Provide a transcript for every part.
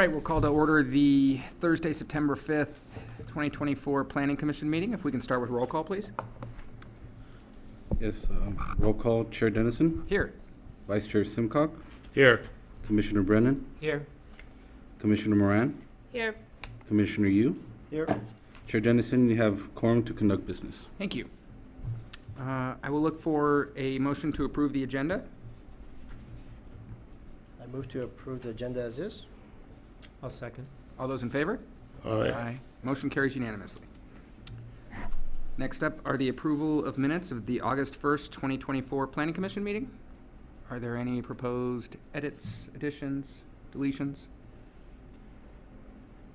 right, we'll call to order the Thursday, September 5th, 2024 Planning Commission meeting. If we can start with roll call, please. Yes, roll call. Chair Dennison. Here. Vice Chair Simcock. Here. Commissioner Brennan. Here. Commissioner Moran. Here. Commissioner Yu. Here. Chair Dennison, you have quorum to conduct business. Thank you. I will look for a motion to approve the agenda. I move to approve the agenda as is. I'll second. All those in favor? Aye. Motion carries unanimously. Next up are the approval of minutes of the August 1st, 2024 Planning Commission meeting. Are there any proposed edits, additions, deletions?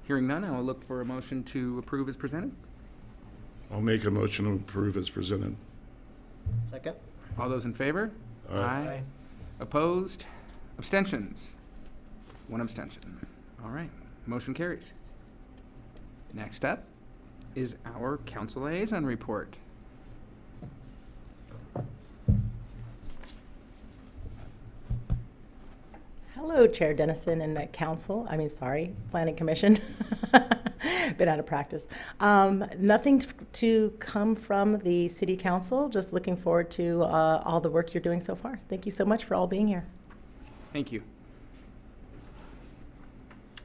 Hearing none, I will look for a motion to approve as presented. I'll make a motion to approve as presented. Second. All those in favor? Aye. Opposed? Abstentions? One abstention. All right, motion carries. Next up is our council liaison report. Hello, Chair Dennison and Planning Commission. Been out of practice. Nothing to come from the City Council. Just looking forward to all the work you're doing so far. Thank you so much for all being here. Thank you.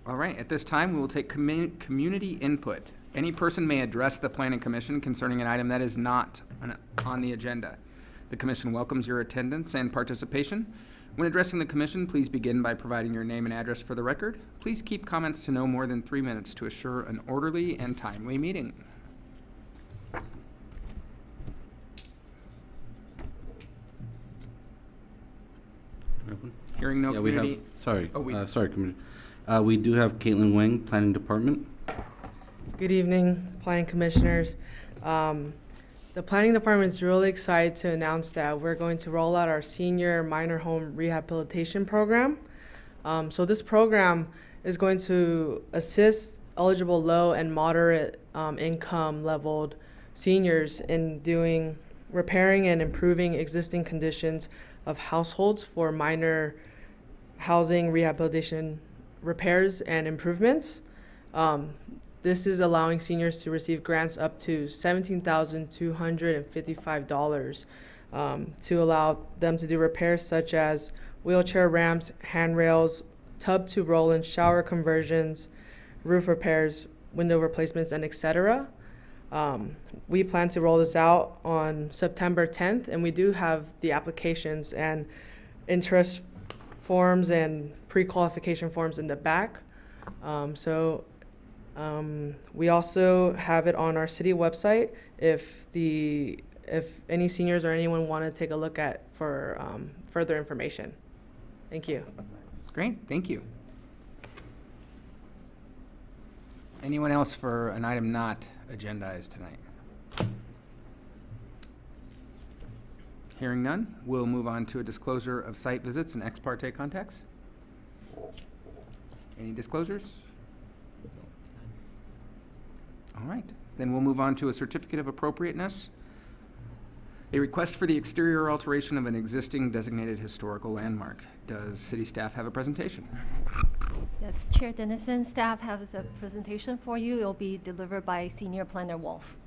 All right, at this time, we will take community input. Any person may address the Planning Commission concerning an item that is not on the agenda. The Commission welcomes your attendance and participation. When addressing the Commission, please begin by providing your name and address for the record. Please keep comments to no more than 3 minutes to assure an orderly and timely meeting. Hearing no community. We do have Caitlin Wang, Planning Department. Good evening, Planning Commissioners. The Planning Department is really excited to announce that we're going to roll out our senior minor home rehabilitation program. So this program is going to assist eligible low and moderate income leveled seniors in repairing and improving existing conditions of households for minor housing rehabilitation repairs and improvements. This is allowing seniors to receive grants up to $17,255 to allow them to do repairs such as wheelchair ramps, handrails, tub to roll-in shower conversions, roof repairs, window replacements, and etc. We plan to roll this out on September 10th, and we do have the applications and interest forms and pre-qualification forms in the back. We also have it on our city website if any seniors or anyone want to take a look at for further information. Thank you. Great, thank you. Anyone else for an item not agendized tonight? Hearing none, we'll move on to a disclosure of site visits and ex parte contacts. Any disclosures? All right, then we'll move on to a certificate of appropriateness. A request for the exterior alteration of an existing designated historical landmark. Does city staff have a presentation? Yes, Chair Dennison, staff has a presentation for you. It will be delivered by Senior Planner Wolf.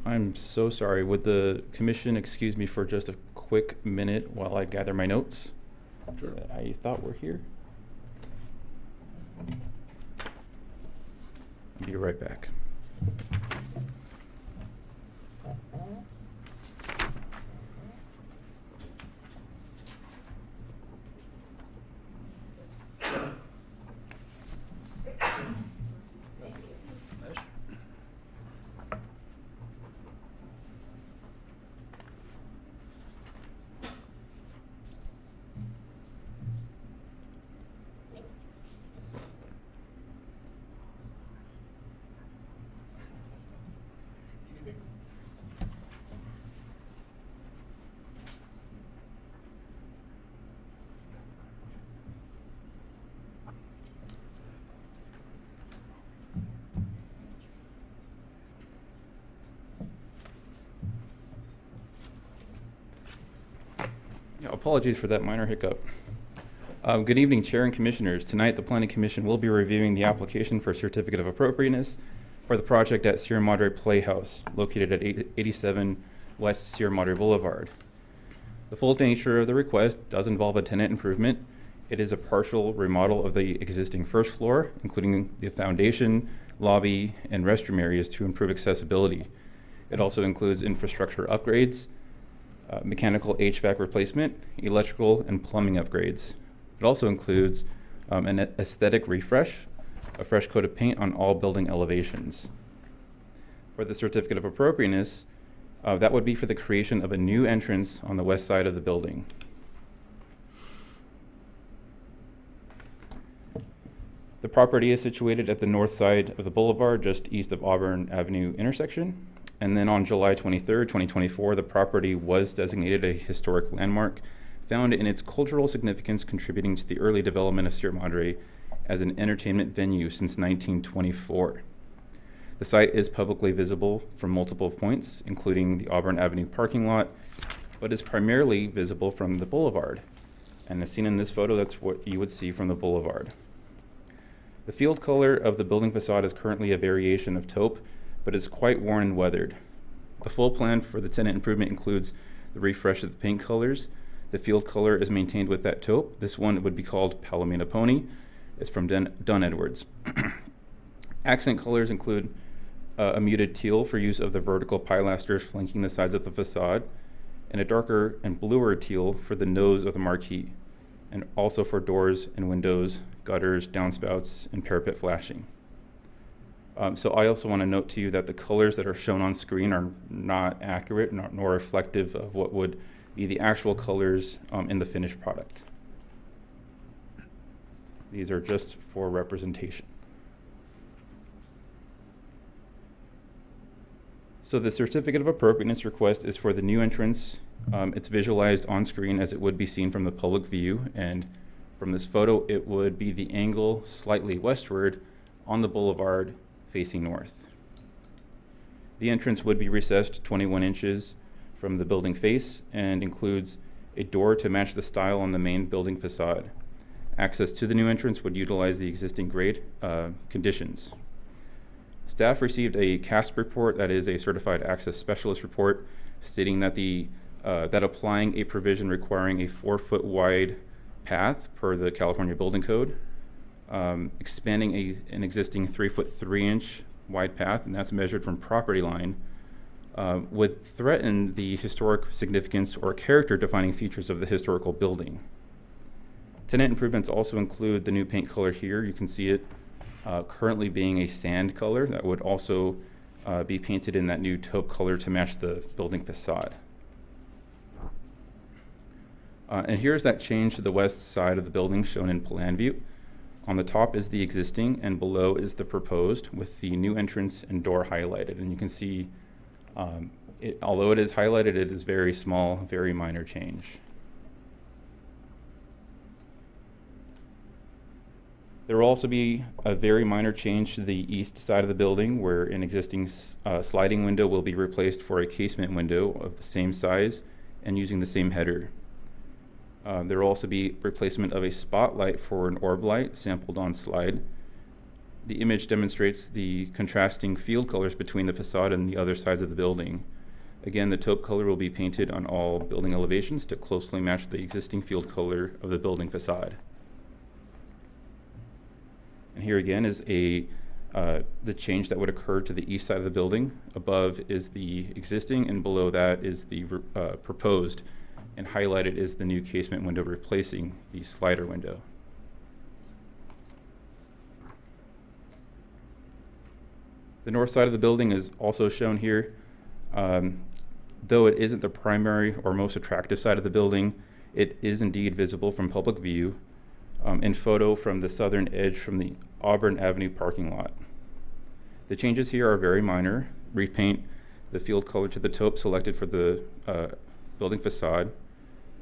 I'm so sorry. Would the commission excuse me for just a quick minute while I gather my notes? Sure. I thought we're here. Be right back. Apologies for that minor hiccup. Good evening, Chair and Commissioners. Tonight, the Planning Commission will be reviewing the application for Certificate of Appropriateness for the project at Sierra Madre Playhouse, located at 87 West Sierra Madre Boulevard. The full nature of the request does involve a tenant improvement. It is a partial remodel of the existing first floor, including the foundation, lobby, and restroom areas to improve accessibility. It also includes infrastructure upgrades, mechanical HVAC replacement, electrical and plumbing upgrades. It also includes an aesthetic refresh, a fresh coat of paint on all building elevations. For the Certificate of Appropriateness, that would be for the creation of a new entrance on the west side of the building. The property is situated at the north side of the boulevard, just east of Auburn Avenue intersection. And then on July 23rd, 2024, the property was designated a historic landmark, found in its cultural significance contributing to the early development of Sierra Madre as an entertainment venue since 1924. The site is publicly visible from multiple points, including the Auburn Avenue parking lot, but is primarily visible from the boulevard. And as seen in this photo, that's what you would see from the boulevard. The field color of the building facade is currently a variation of taupe, but is quite worn and weathered. The full plan for the tenant improvement includes the refresh of the paint colors. The field color is maintained with that taupe. This one would be called Palomino Pony. It's from Dunn Edwards. Accent colors include a muted teal for use of the vertical pilasters flanking the sides of the facade, and a darker and bluer teal for the nose of the marquee, and also for doors and windows, gutters, downspouts, and parapet flashing. So I also want to note to you that the colors that are shown on screen are not accurate, nor reflective of what would be the actual colors in the finished product. These are just for representation. So the Certificate of Appropriateness request is for the new entrance. It's visualized on screen as it would be seen from the public view, and from this photo, it would be the angle slightly westward on the boulevard facing north. The entrance would be recessed 21 inches from the building face and includes a door to match the style on the main building facade. Access to the new entrance would utilize the existing grade conditions. Staff received a CASP report, that is a Certified Access Specialist report, stating that that applying a provision requiring a 4-foot wide path per the California Building Code, expanding an existing 3-foot 3-inch wide path, and that's measured from property line, would threaten the historic significance or character defining features of the historical building. Tenant improvements also include the new paint color here. You can see it currently being a sand color that would also be painted in that new taupe color to match the building facade. And here's that change to the west side of the building shown in plan view. On the top is the existing and below is the proposed with the new entrance and door highlighted. And you can see, although it is highlighted, it is very small, very minor change. There will also be a very minor change to the east side of the building where an existing sliding window will be replaced for a casement window of the same size and using the same header. There will also be replacement of a spotlight for an orb light sampled on slide. The image demonstrates the contrasting field colors between the facade and the other sides of the building. Again, the taupe color will be painted on all building elevations to closely match the existing field color of the building facade. And here again is the change that would occur to the east side of the building. Above is the existing and below that is the proposed, and highlighted is the new casement window replacing the slider window. The north side of the building is also shown here. Though it isn't the primary or most attractive side of the building, it is indeed visible from public view in photo from the southern edge from the Auburn Avenue parking lot. The changes here are very minor. Repaint the field color to the taupe selected for the building facade,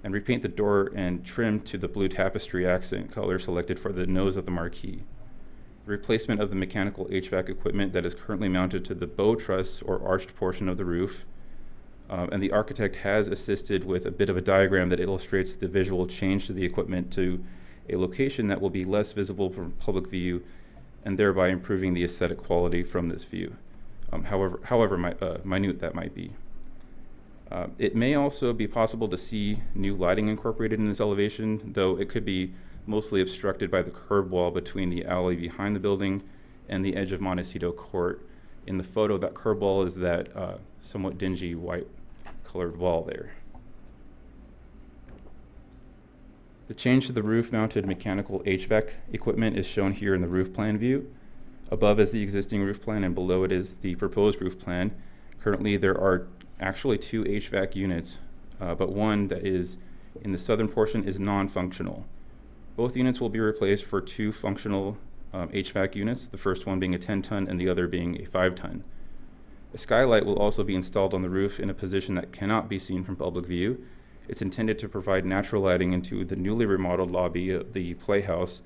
and repaint the door and trim to the blue tapestry accent color selected for the nose of the marquee. The replacement of the mechanical HVAC equipment that is currently mounted to the bow truss or arched portion of the roof, And the architect has assisted with a bit of a diagram that illustrates the visual change to the equipment to a location that will be less visible from public view, and thereby improving the aesthetic quality from this view, however minute that might be. It may also be possible to see new lighting incorporated in this elevation, though it could be mostly obstructed by the curb wall between the alley behind the building and the edge of Montecito Court. In the photo, that curb wall is that somewhat dingy white colored wall there. The change to the roof-mounted mechanical HVAC equipment is shown here in the roof plan view. Above is the existing roof plan, and below it is the proposed roof plan. Currently, there are actually 2 HVAC units, but one that is in the southern portion is non-functional. Both units will be replaced for 2 functional HVAC units, the first one being a 10-ton and the other being a 5-ton. A skylight will also be installed on the roof in a position that cannot be seen from public view. It's intended to provide natural lighting into the newly remodeled lobby of the Playhouse,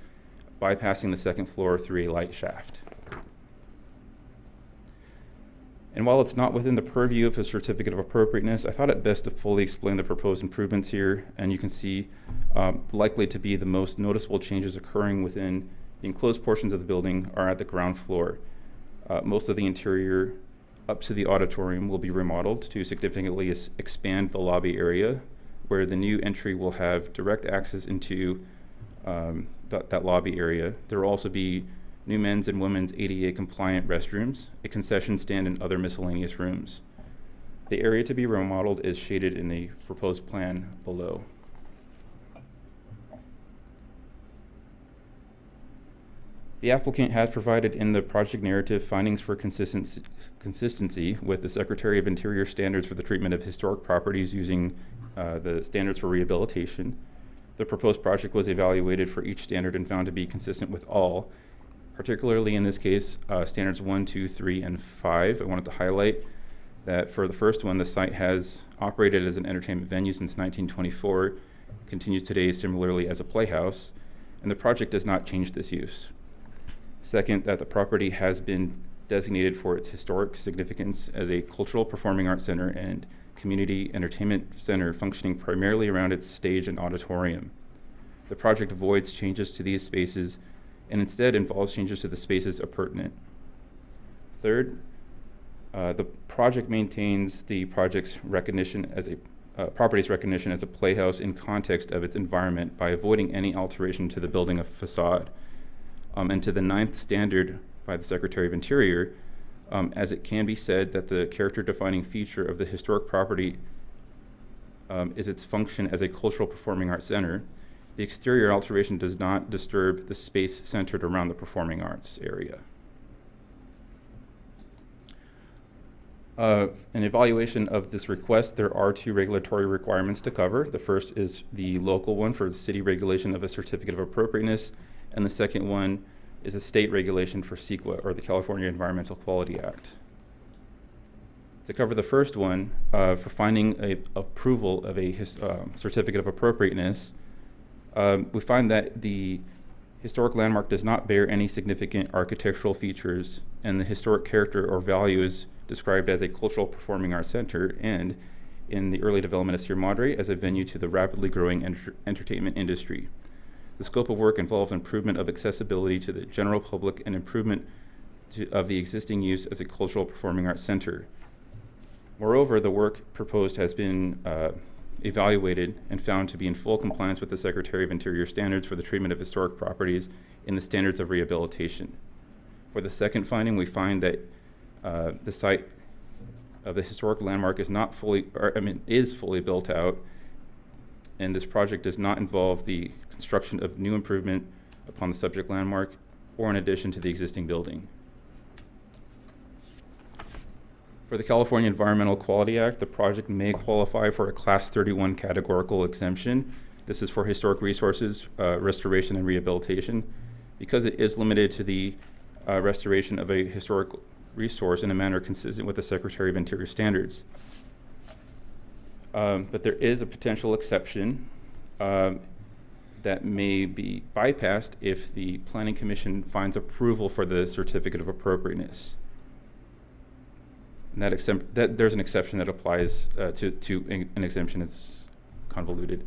bypassing the second floor through a light shaft. And while it's not within the purview of a certificate of appropriateness, I thought it best to fully explain the proposed improvements here. And you can see likely to be the most noticeable changes occurring within the enclosed portions of the building are at the ground floor. Most of the interior up to the auditorium will be remodeled to significantly expand the lobby area, where the new entry will have direct access into that lobby area. There will also be new men's and women's ADA compliant restrooms, a concession stand, and other miscellaneous rooms. The area to be remodeled is shaded in the proposed plan below. The applicant has provided in the project narrative findings for consistency with the Secretary of Interior standards for the treatment of historic properties using the standards for rehabilitation. The proposed project was evaluated for each standard and found to be consistent with all, particularly in this case, standards 1, 2, 3, and 5. I wanted to highlight that for the first one, the site has operated as an entertainment venue since 1924, continues today similarly as a playhouse, and the project does not change this use. Second, that the property has been designated for its historic significance as a cultural performing arts center and community entertainment center functioning primarily around its stage and auditorium. The project avoids changes to these spaces and instead involves changes to the spaces appurtenant. Third, the project maintains the project's recognition as a property's recognition as a playhouse in context of its environment by avoiding any alteration to the building of facade. And to the 9th standard by the Secretary of Interior, as it can be said that the character-defining feature of the historic property is its function as a cultural performing arts center, the exterior alteration does not disturb the space centered around the performing arts area. An evaluation of this request, there are 2 regulatory requirements to cover. The first is the local one for the city regulation of a certificate of appropriateness, and the second one is a state regulation for CEQA, or the California Environmental Quality Act. To cover the first one, for finding approval of a certificate of appropriateness, we find that the historic landmark does not bear any significant architectural features, and the historic character or value is described as a cultural performing arts center, and in the early development of Sierra Madre as a venue to the rapidly growing entertainment industry. The scope of work involves improvement of accessibility to the general public and improvement of the existing use as a cultural performing arts center. Moreover, the work proposed has been evaluated and found to be in full compliance with the Secretary of Interior standards for the treatment of historic properties in the standards of rehabilitation. For the second finding, we find that the site of the historic landmark is is fully built out, and this project does not involve the construction of new improvement upon the subject landmark or in addition to the existing building. For the California Environmental Quality Act, the project may qualify for a Class 31 categorical exemption. This is for historic resources, restoration, and rehabilitation, because it is limited to the restoration of a historic resource in a manner consistent with the Secretary of Interior standards. But there is a potential exception that may be bypassed if the Planning Commission finds approval for the certificate of appropriateness. And that there's an exception that applies to an exemption. It's convoluted.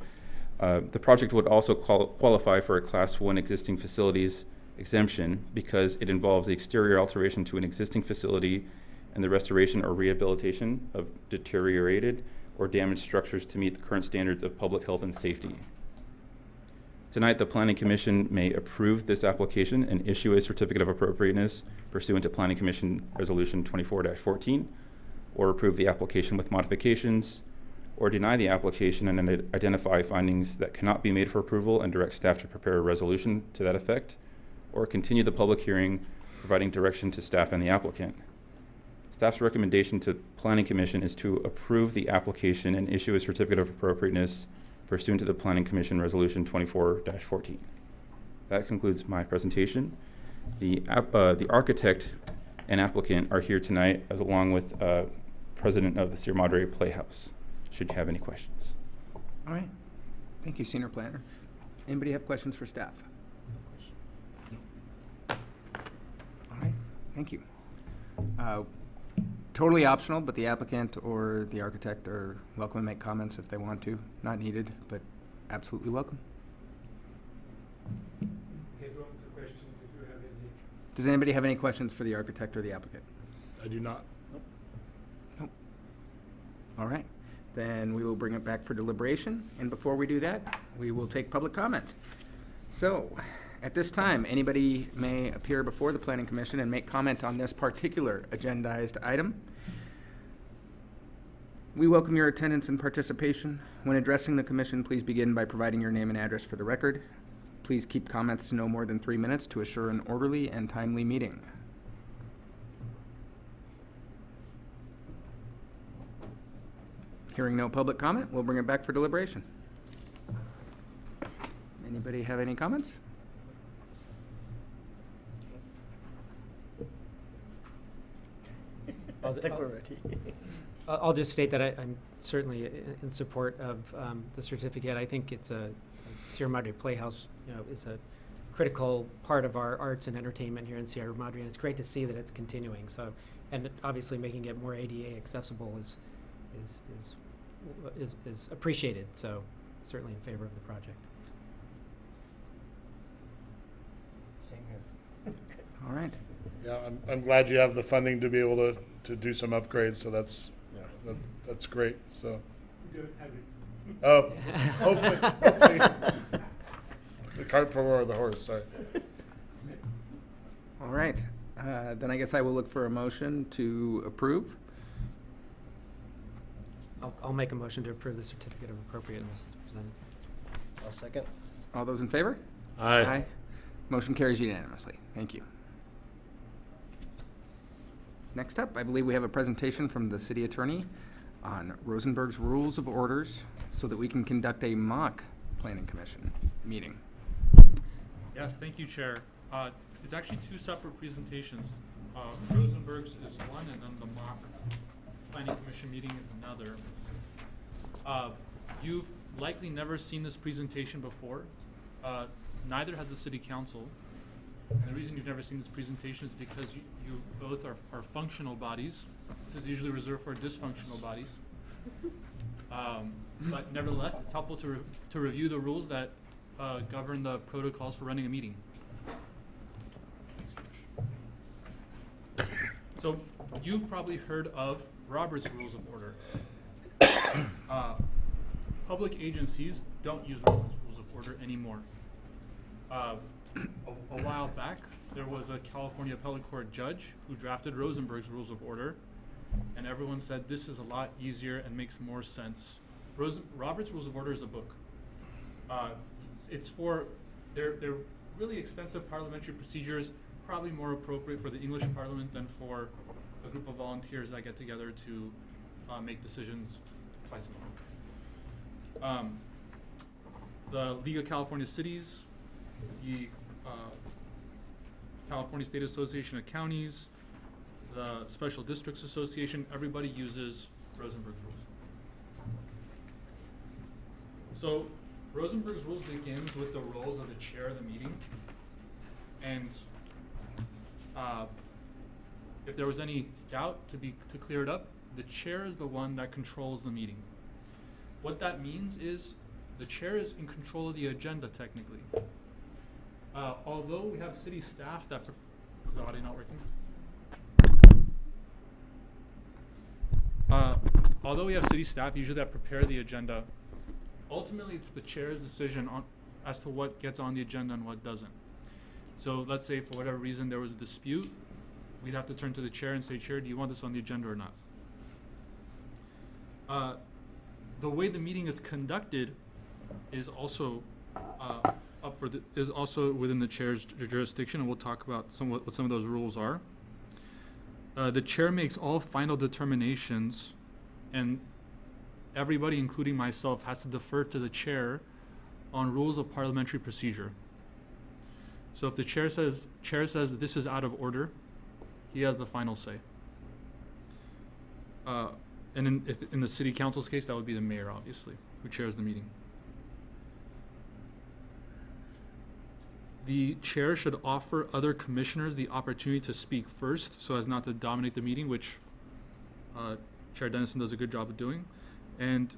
The project would also qualify for a Class 1 existing facilities exemption because it involves the exterior alteration to an existing facility and the restoration or rehabilitation of deteriorated or damaged structures to meet the current standards of public health and safety. Tonight, the Planning Commission may approve this application and issue a certificate of appropriateness pursuant to Planning Commission Resolution 24-14, or approve the application with modifications, or deny the application and identify findings that cannot be made for approval and direct staff to prepare a resolution to that effect, or continue the public hearing, providing direction to staff and the applicant. Staff's recommendation to Planning Commission is to approve the application and issue a certificate of appropriateness pursuant to the Planning Commission Resolution 24-14. That concludes my presentation. The architect and applicant are here tonight, as along with President of the Sierra Madre Playhouse, should you have any questions. All right. Thank you, Senior Planner. Anybody have questions for staff? All right. Thank you. Totally optional, but the applicant or the architect are welcome to make comments if they want to. Not needed, but absolutely welcome. Does anybody have any questions for the architect or the applicant? I do not. Nope. All right. Then we will bring it back for deliberation. And before we do that, we will take public comment. So, at this time, anybody may appear before the Planning Commission and make comment on this particular agendized item. We welcome your attendance and participation. When addressing the Commission, please begin by providing your name and address for the record. Please keep comments to no more than 3 minutes to assure an orderly and timely meeting. Hearing no public comment, we'll bring it back for deliberation. Anybody have any comments? I think we're ready. I'll just state that I'm certainly in support of the certificate. I think it's Sierra Madre Playhouse, is a critical part of our arts and entertainment here in Sierra Madre, and it's great to see that it's continuing. So, and obviously making it more ADA accessible is appreciated. So, certainly in favor of the project. Same here. All right. Yeah, I'm glad you have the funding to be able to do some upgrades, so that's great, so. Oh, hopefully. The cart before the horse, sorry. All right. Then I guess I will look for a motion to approve. I'll make a motion to approve the certificate of appropriateness as presented. I'll second. All those in favor? Aye. Motion carries unanimously. Thank you. Next up, I believe we have a presentation from the city attorney on Rosenberg's Rules of Orders so that we can conduct a mock planning commission meeting. Yes, thank you, Chair. It's actually two separate presentations. Rosenberg's is one, and then the mock planning commission meeting is another. You've likely never seen this presentation before. Neither has the city council. And the reason you've never seen this presentation is because you both are functional bodies. This is usually reserved for dysfunctional bodies. But nevertheless, it's helpful to review the rules that govern the protocols for running a meeting. So you've probably heard of Robert's Rules of Order. Public agencies don't use Robert's Rules of Order anymore. A while back, there was a California appellate court judge who drafted Rosenberg's Rules of Order, and everyone said this is a lot easier and makes more sense. Robert's Rules of Order is a book. They're really extensive parliamentary procedures, probably more appropriate for the English Parliament than for a group of volunteers that get together to make decisions twice a month. The League of California Cities, the California State Association of Counties, the Special Districts Association, everybody uses Rosenberg's rules. So Rosenberg's rules begins with the roles of the chair of the meeting, and if there was any doubt, to clear it up, the chair is the one that controls the meeting. What that means is the chair is in control of the agenda technically. Although we have city staff that, is the audio not working? Although we have city staff usually that prepare the agenda, ultimately it's the chair's decision as to what gets on the agenda and what doesn't. So let's say for whatever reason there was a dispute, we'd have to turn to the chair and say, Chair, do you want this on the agenda or not? The way the meeting is conducted is also is also within the chair's jurisdiction, and we'll talk about what some of those rules are. The chair makes all final determinations, and everybody, including myself, has to defer to the chair on rules of parliamentary procedure. So if the chair says this is out of order, he has the final say. And in the city council's case, that would be the mayor, obviously, who chairs the meeting. The chair should offer other commissioners the opportunity to speak first so as not to dominate the meeting, which Chair Dennison does a good job of doing. And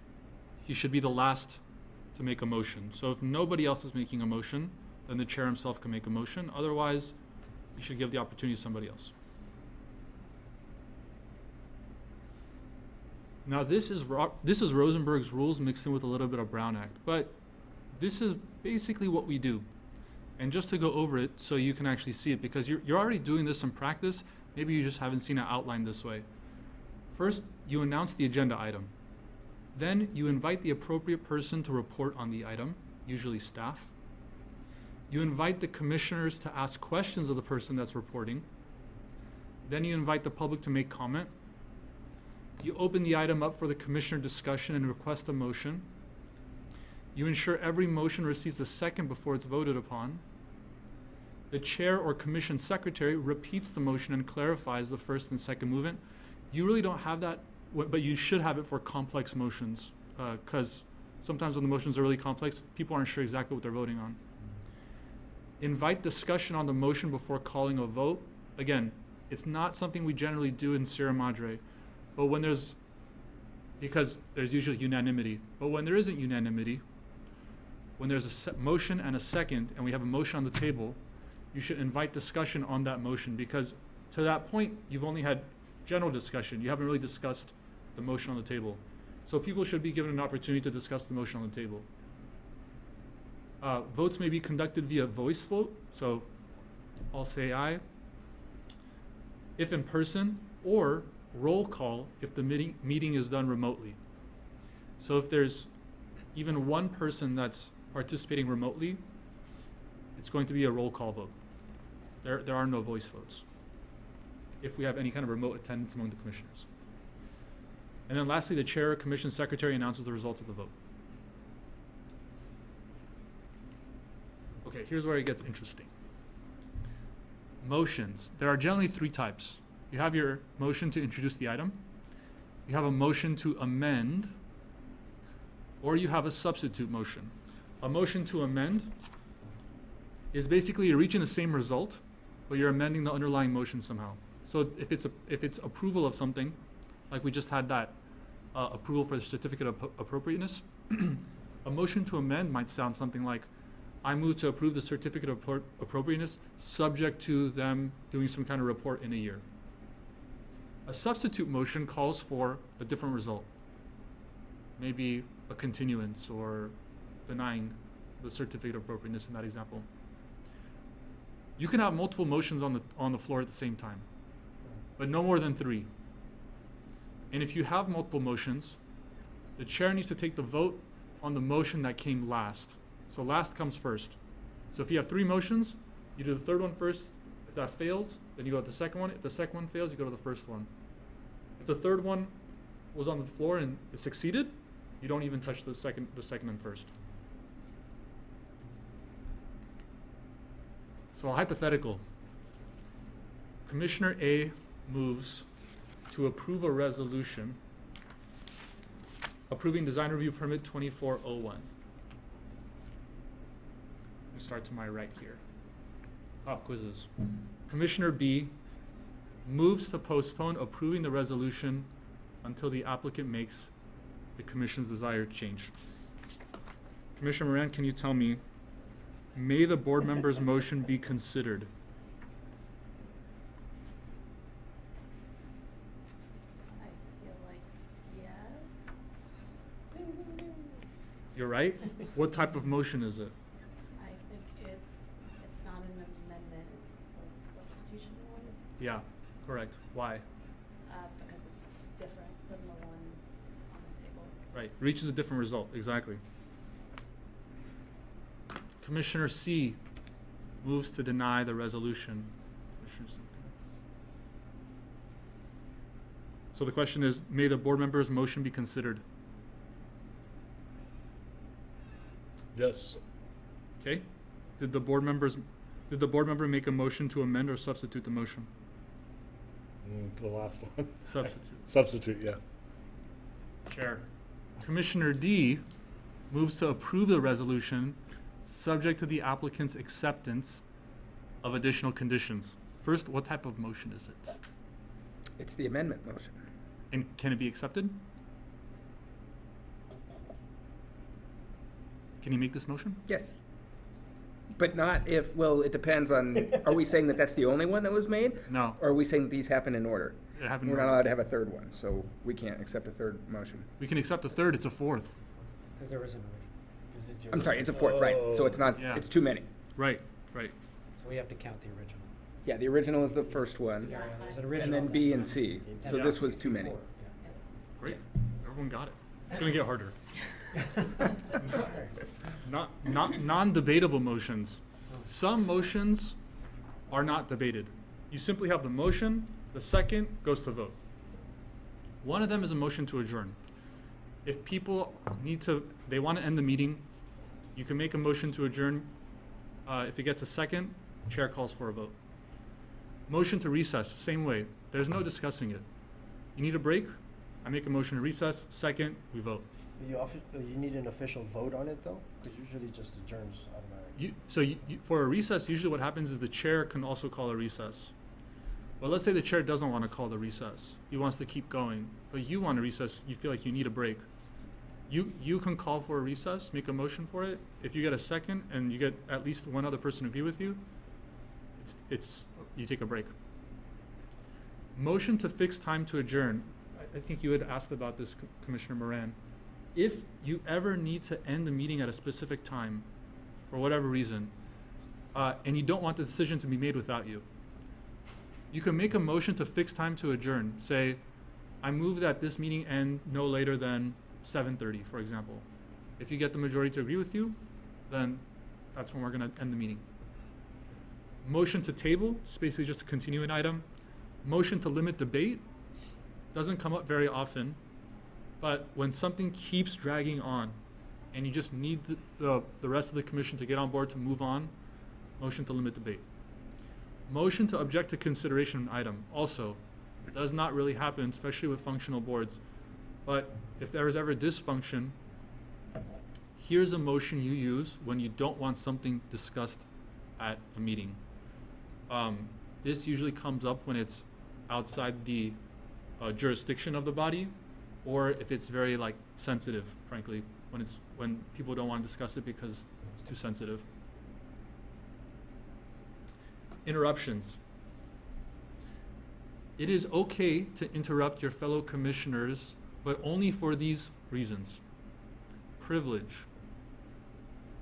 he should be the last to make a motion. So if nobody else is making a motion, then the chair himself can make a motion. Otherwise, he should give the opportunity to somebody else. Now this is Rosenberg's rules mixed in with a little bit of Brown Act, but this is basically what we do. And just to go over it so you can actually see it, because you're already doing this in practice, maybe you just haven't seen it outlined this way. First, you announce the agenda item. Then you invite the appropriate person to report on the item, usually staff. You invite the commissioners to ask questions of the person that's reporting. Then you invite the public to make comment. You open the item up for the commissioner discussion and request a motion. You ensure every motion receives a second before it's voted upon. The chair or commission secretary repeats the motion and clarifies the first and second movement. You really don't have that, but you should have it for complex motions, because sometimes when the motions are really complex, people aren't sure exactly what they're voting on. Invite discussion on the motion before calling a vote. Again, it's not something we generally do in Sierra Madre, but when because there's usually unanimity, but when there isn't unanimity, when there's a motion and a second, and we have a motion on the table, you should invite discussion on that motion, because to that point, you've only had general discussion. You haven't really discussed the motion on the table. So people should be given an opportunity to discuss the motion on the table. Votes may be conducted via voice vote, so I'll say aye if in person, or roll call if the meeting is done remotely. So if there's even one person that's participating remotely, it's going to be a roll call vote. There are no voice votes if we have any kind of remote attendance among the commissioners. And then lastly, the chair or commission secretary announces the results of the vote. Okay, here's where it gets interesting. Motions. There are generally three types. You have your motion to introduce the item, you have a motion to amend, or you have a substitute motion. A motion to amend is basically you're reaching the same result, but you're amending the underlying motion somehow. So if it's approval of something, like we just had that approval for the certificate of appropriateness, a motion to amend might sound something like, I move to approve the certificate of appropriateness subject to them doing some kind of report in a year. A substitute motion calls for a different result. Maybe a continuance or denying the certificate of appropriateness in that example. You can have multiple motions on the floor at the same time, but no more than 3. And if you have multiple motions, the chair needs to take the vote on the motion that came last. So last comes first. So if you have 3 motions, you do the third one first. If that fails, then you go to the second one. If the second one fails, you go to the first one. If the third one was on the floor and it succeeded, you don't even touch the second and first. So a hypothetical. Commissioner A moves to approve a resolution approving design review permit 2401. We start to my right here. Pop quizzes. Commissioner B moves to postpone approving the resolution until the applicant makes the commission's desired change. Commissioner Moran, can you tell me, may the board member's motion be considered? I feel like yes. You're right? What type of motion is it? I think it's not an amendment, it's the substitution one, Yeah, correct. Why? because it's different than the one on the table. Right, reaches a different result, exactly. Commissioner C moves to deny the resolution. Commissioner C. So the question is, may the board member's motion be considered? Yes. Okay? Did the board member make a motion to amend or substitute the motion? The last one. Substitute. Substitute, yeah. Chair. Commissioner D moves to approve the resolution subject to the applicant's acceptance of additional conditions. First, what type of motion is it? It's the amendment motion. And can it be accepted? Can you make this motion? Yes. But not if, well, it depends on, are we saying that that's the only one that was made? No. Or are we saying that these happen in order? It happened. We're not allowed to have a third one, so we can't accept a third motion. We can accept a third, it's a fourth. Because there was an original. I'm sorry, it's a fourth, right, so it's not, Yeah. it's too many. Right, right. So we have to count the original. Yeah, the original is the first one, Yeah, there's an and original. then B and C, so Yeah. this was too many. Great. Everyone got it. It's gonna get harder. Non-debatable motions. Some motions are not debated. You simply have the motion, the second goes to vote. One of them is a motion to adjourn. If people they want to end the meeting, you can make a motion to adjourn. If it gets a second, chair calls for a vote. Motion to recess, same way. There's no discussing it. You need a break? I make a motion to recess, second, we vote. You need an official vote on it though? Because usually just adjourns automatically. For a recess, usually what happens is the chair can also call a recess. But let's say the chair doesn't want to call the recess. He wants to keep going. But you want a recess, you feel like you need a break. You can call for a recess, make a motion for it. If you get a second and you get at least one other person to agree with you, you take a break. Motion to fix time to adjourn. I think you had asked about this, Commissioner Moran. If you ever need to end the meeting at a specific time, for whatever reason, and you don't want the decision to be made without you, you can make a motion to fix time to adjourn. Say, I move that this meeting end no later than 7:30, for example. If you get the majority to agree with you, then that's when we're gonna end the meeting. Motion to table, it's basically just to continue an item. Motion to limit debate, doesn't come up very often, but when something keeps dragging on and you just need the rest of the commission to get on board to move on, motion to limit debate. Motion to object to consideration of an item, also does not really happen, especially with functional boards. But if there is ever dysfunction, here's a motion you use when you don't want something discussed at a meeting. This usually comes up when it's outside the jurisdiction of the body, or if it's very sensitive, frankly, when people don't want to discuss it because it's too sensitive. Interruptions. It is okay to interrupt your fellow commissioners, but only for these reasons. Privilege.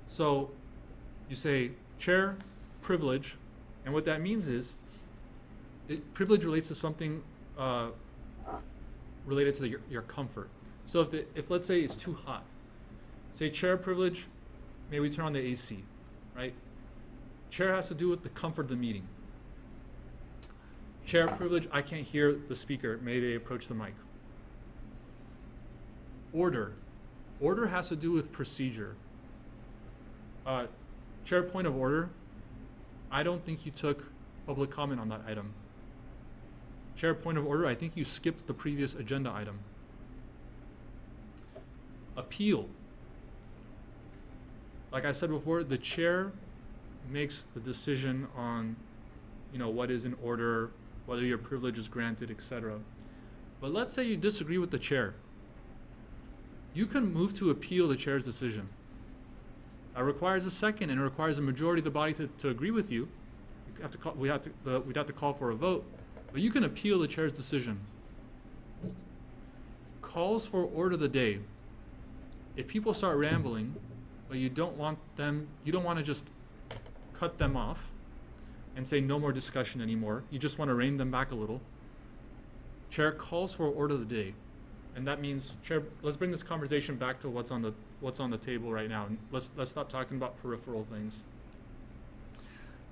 So you say, chair, privilege, and what that means is, privilege relates to something related to your comfort. So if let's say it's too hot, say chair privilege, may we turn on the AC, right? Chair has to do with the comfort of the meeting. Chair privilege, I can't hear the speaker, may they approach the mic. Order. Order has to do with procedure. Chair, point of order, I don't think you took public comment on that item. Chair, point of order, I think you skipped the previous agenda item. Appeal. Like I said before, the chair makes the decision on, what is in order, whether your privilege is granted, etc. But let's say you disagree with the chair. You can move to appeal the chair's decision. That requires a second, and it requires a majority of the body to agree with you. We'd have to call for a vote, but you can appeal the chair's decision. Calls for order of the day. If people start rambling, but you don't want to just cut them off and say no more discussion anymore. You just want to rein them back a little. Chair calls for order of the day. And that means, Chair, let's bring this conversation back to what's on the table right now. And let's stop talking about peripheral things.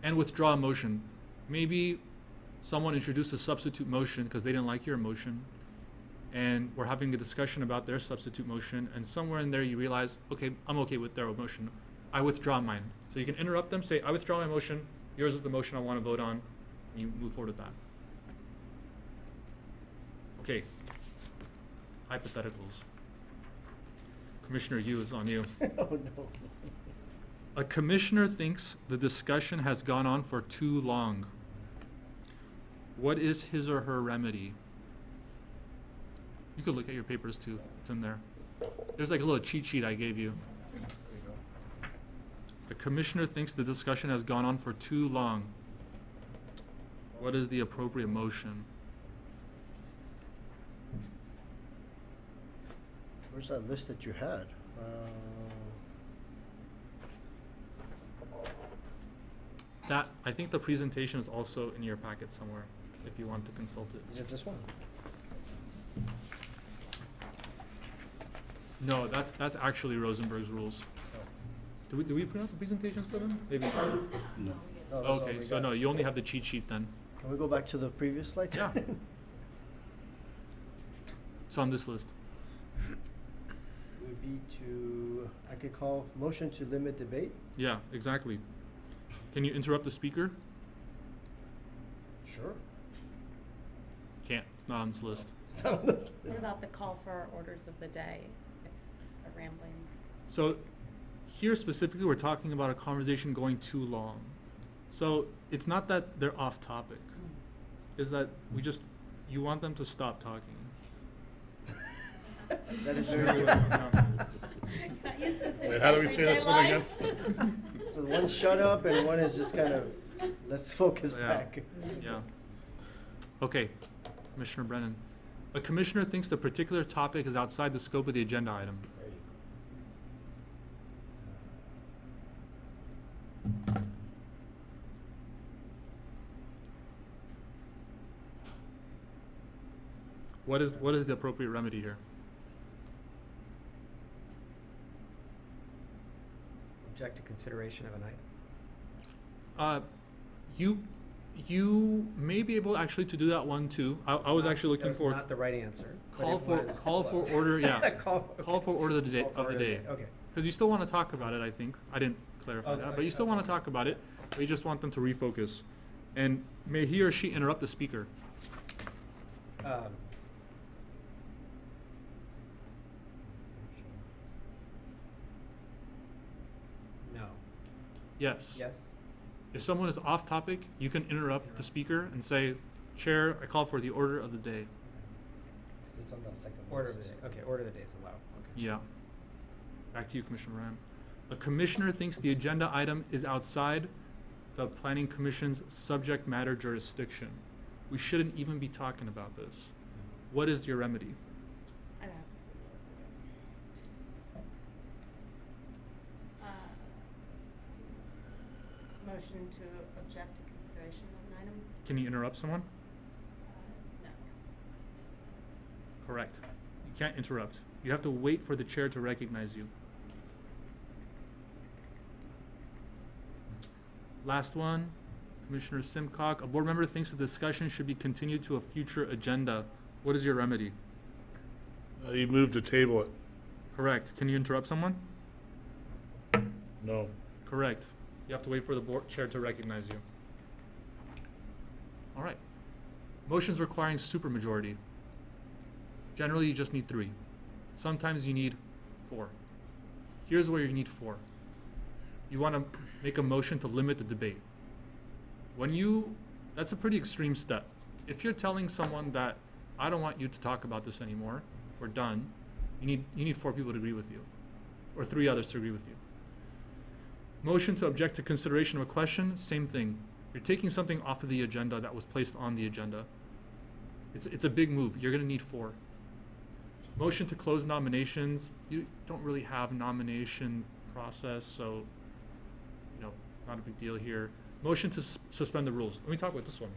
And withdraw a motion. Maybe someone introduced a substitute motion because they didn't like your motion, and we're having a discussion about their substitute motion, and somewhere in there you realize, okay, I'm okay with their motion. I withdraw mine. So you can interrupt them, say, I withdraw my motion, yours is the motion I want to vote on, and you move forward with that. Okay. Hypotheticals. Commissioner Yu, is on you. Oh, no. A commissioner thinks the discussion has gone on for too long. What is his or her remedy? You could look at your papers too. It's in there. There's like a little cheat sheet I gave you. A commissioner thinks the discussion has gone on for too long. What is the appropriate motion? Where's that list that you had? That, I think the presentation is also in your packet somewhere, if you want to consult it. Is it this one? No, that's actually Rosenberg's rules. Do we print out the presentations for them? Maybe. No. No, that's all Okay, we so got. no, you only have the cheat sheet then. Can we go back to the previous slide? Yeah. It's on this list. Would be I could call motion to limit debate? Yeah, exactly. Can you interrupt the speaker? Sure. Can't. It's not on this list. It's not on this list. What about the call for orders of the day, if a rambling? So here specifically, we're talking about a conversation going too long. So it's not that they're off topic. It's that you want them to stop talking. That is very good. Wait, how do we say this one again? So one shut up and one is just kind of, let's focus Yeah. back. Yeah. Okay, Commissioner Brennan. A commissioner thinks the particular topic is outside the scope of the agenda item. What is the appropriate remedy here? Object to consideration of an item. You may be able actually to do that one too. I was actually looking for That's not the right answer. but call it for was call for close. order. Yeah, Call call for order of the day. call for Of the order day. Okay. Because you still want to talk about it. I think I didn't clarify Oh, that, okay, but you still want okay. to talk about it. But you just want them to refocus, and may he or she interrupt the speaker. No. Yes. Yes? If someone is off topic, you can interrupt the speaker and say, "Chair, I call for the order of the day." It's on that second Order of list. the day. Okay, order of the day is allowed. Okay. Yeah. Back to you, Commissioner Ram. A commissioner thinks the agenda item is outside the Planning Commission's subject matter jurisdiction. We shouldn't even be talking about this. What is your remedy? I'd have to see the list again. Motion to object to consideration of an item? Can you interrupt someone? No. Correct. You can't interrupt. You have to wait for the chair to recognize you. Last one, Commissioner Simcock. A board member thinks the discussion should be continued to a future agenda. What is your remedy? You move to table it. Correct. Can you interrupt someone? No. Correct. You have to wait for the board chair to recognize you. All right. Motions requiring supermajority. Generally, you just need 3. Sometimes you need 4. Here's where you need 4. You want to make a motion to limit the debate. That's a pretty extreme step. if you're telling someone that I don't want you to talk about this anymore, we're done, you need 4 people to agree with you, or 3 others to agree with you. Motion to object to consideration of a question, same thing. You're taking something off of the agenda that was placed on the agenda. It's a big move. You're gonna need 4. Motion to close nominations. You don't really have nomination process, so, not a big deal here. Motion to suspend the rules. Let me talk about this one.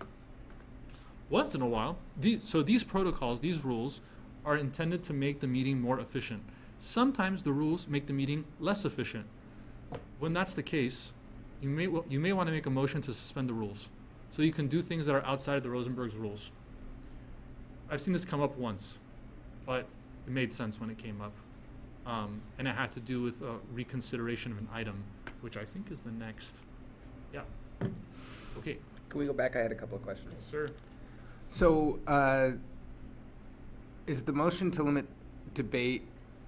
Once in a while, these protocols, these rules, are intended to make the meeting more efficient. Sometimes the rules make the meeting less efficient. When that's the case, you may want to make a motion to suspend the rules, so you can do things that are outside of the Rosenberg's rules. I've seen this come up once, but it made sense when it came up. And it had to do with reconsideration of an item, which I think is the next. Yeah. Okay. Can we go back? I had a couple of questions. Sir. So, is the motion to limit debate,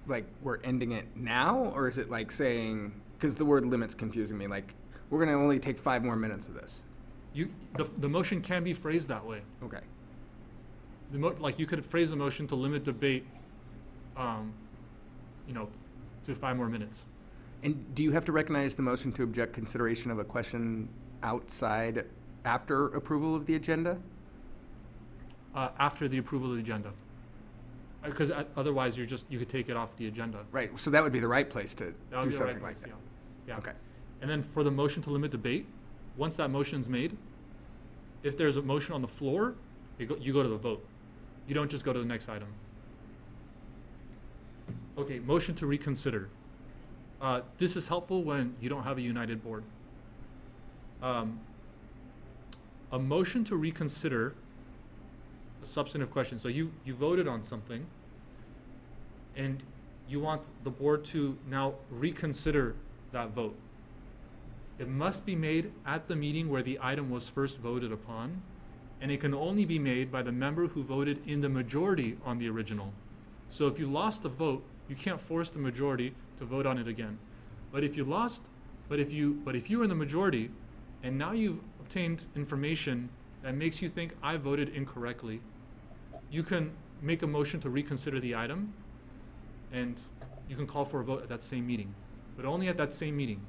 like, we're ending it now? Or is it like saying, because the word limit's confusing me, like, we're gonna only take 5 more minutes of this? The motion can be phrased that way. Okay. Like, you could phrase the motion to limit debate, to 5 more minutes. And do you have to recognize the motion to object consideration of a question after approval of the agenda? After the approval of the agenda. Because otherwise you could take it off the agenda. Right, so that would be the right place to That would do be the something right like place, that. yeah. Okay. And then for the motion to limit debate, once that motion's made, if there's a motion on the floor, you go to the vote. You don't just go to the next item. Okay, motion to reconsider. This is helpful when you don't have a united board. A motion to reconsider a substantive question. So you voted on something, and you want the board to now reconsider that vote. It must be made at the meeting where the item was first voted upon, and it can only be made by the member who voted in the majority on the original. So if you lost the vote, you can't force the majority to vote on it again. But if you were in the majority, and now you've obtained information that makes you think I voted incorrectly, you can make a motion to reconsider the item, and you can call for a vote at that same meeting, but only at that same meeting.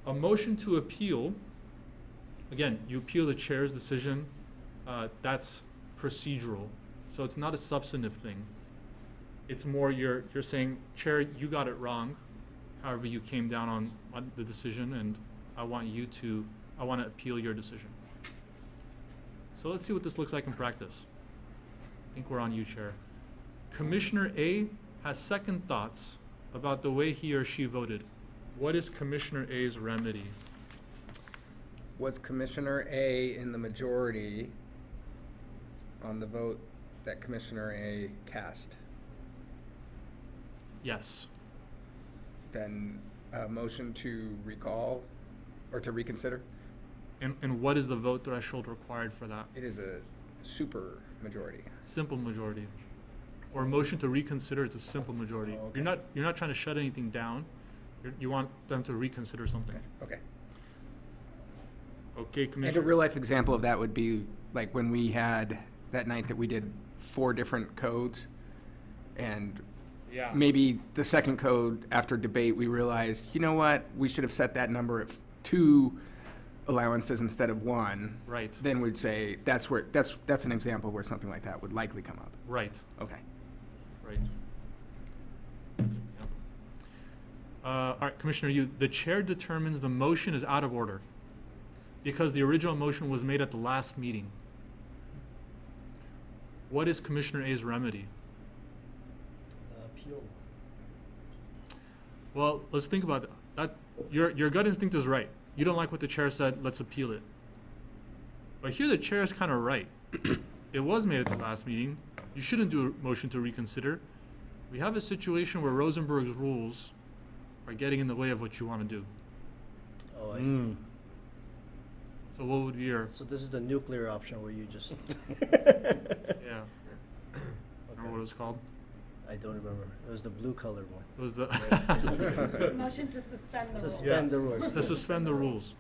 A motion to appeal, again, you appeal the chair's decision, that's procedural, so it's not a substantive thing. It's more you're saying, Chair, you got it wrong, however you came down on the decision, and I want to appeal your decision. So let's see what this looks like in practice. I think we're on you, Chair. Commissioner A has second thoughts about the way he or she voted. What is Commissioner A's remedy? Was Commissioner A in the majority on the vote that Commissioner A cast? Yes. Then a motion to recall or to reconsider? And what is the vote threshold required for that? It is a super majority. Simple majority. For a motion to reconsider, it's a simple majority. Oh, okay. You're not trying to shut anything down. You want them to reconsider something. Okay. Okay, And Commissioner. a real life example of that would be like when we had that night that we did 4 different codes, and Yeah. maybe the second code after debate we realized, you know what, we should have set that number at 2 allowances instead of 1. Right. Then we'd say that's an example where something like that would likely come up. Right. Okay. Right. Good example. All right, Commissioner, the chair determines the motion is out of order because the original motion was made at the last meeting. What is Commissioner A's remedy? Appeal. Well, let's think about that. Your gut instinct is right. You don't like what the chair said, let's appeal it. But here the chair is kind of right. It was made at the last meeting. You shouldn't do a motion to reconsider. We have a situation where Rosenberg's rules are getting in the way of what you want to do. Oh, I see. So what would be your, So this is the nuclear option where you just. yeah, remember what it was called? I don't remember. It was the blue colored one. It was the, Motion to suspend the rules. Suspend the rules. to suspend the rules.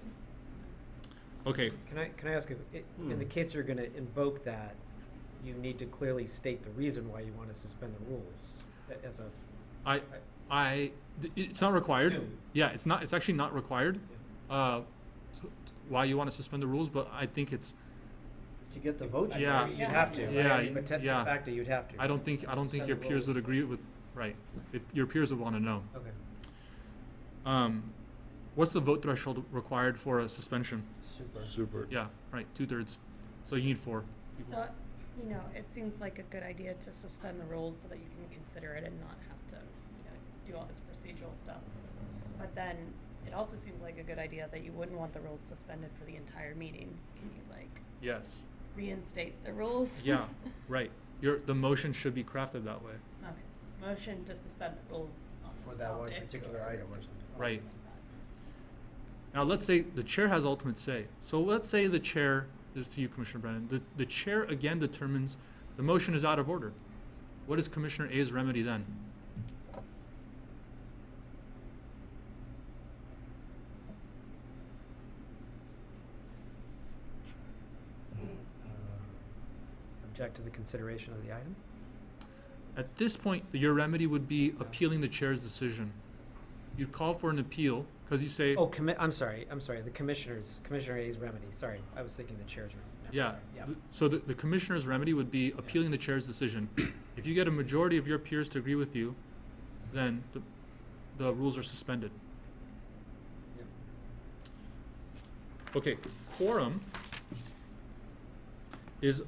Okay, Can I ask you, in the case you're gonna invoke that, you need to clearly state the reason why you wanna suspend the rules as a. it's not required. Assume. Yeah, it's actually not required, why you want to suspend the rules, but I think it's, To get the vote, Yeah. you'd have to. Yeah, But de yeah. facto, you'd have to. I don't think Suspend your the peers rules. would agree with, right. Your peers would want to know. Okay. What's the vote threshold required for a suspension? Super. Yeah, right, 2/3. So you need 4 people. So, you know, it seems like a good idea to suspend the rules so that you can consider it and not have to, do all this procedural stuff. But then, it also seems like a good idea that you wouldn't want the rules suspended for the entire meeting. Can you, Yes. reinstate the rules? Yeah, right. The motion should be crafted that way. Okay. Motion to suspend the rules on For this that one topic particular or item or something. Right. Now, let's say the chair has ultimate say. So let's say the chair, this is to you, Commissioner Brennan, the chair again determines the motion is out of order. What is Commissioner A's remedy then? Object to the consideration of the item? At this point, your remedy would be appealing the chair's decision. You'd call for an appeal, because you say, Oh, I'm sorry, the Commissioner A's remedy, sorry, I was thinking the chair's remedy. No, yeah. sorry, yeah. So the commissioner's remedy would be appealing the chair's decision. If you get a majority of your peers to agree with you, then the rules are suspended. Yep. Okay, quorum is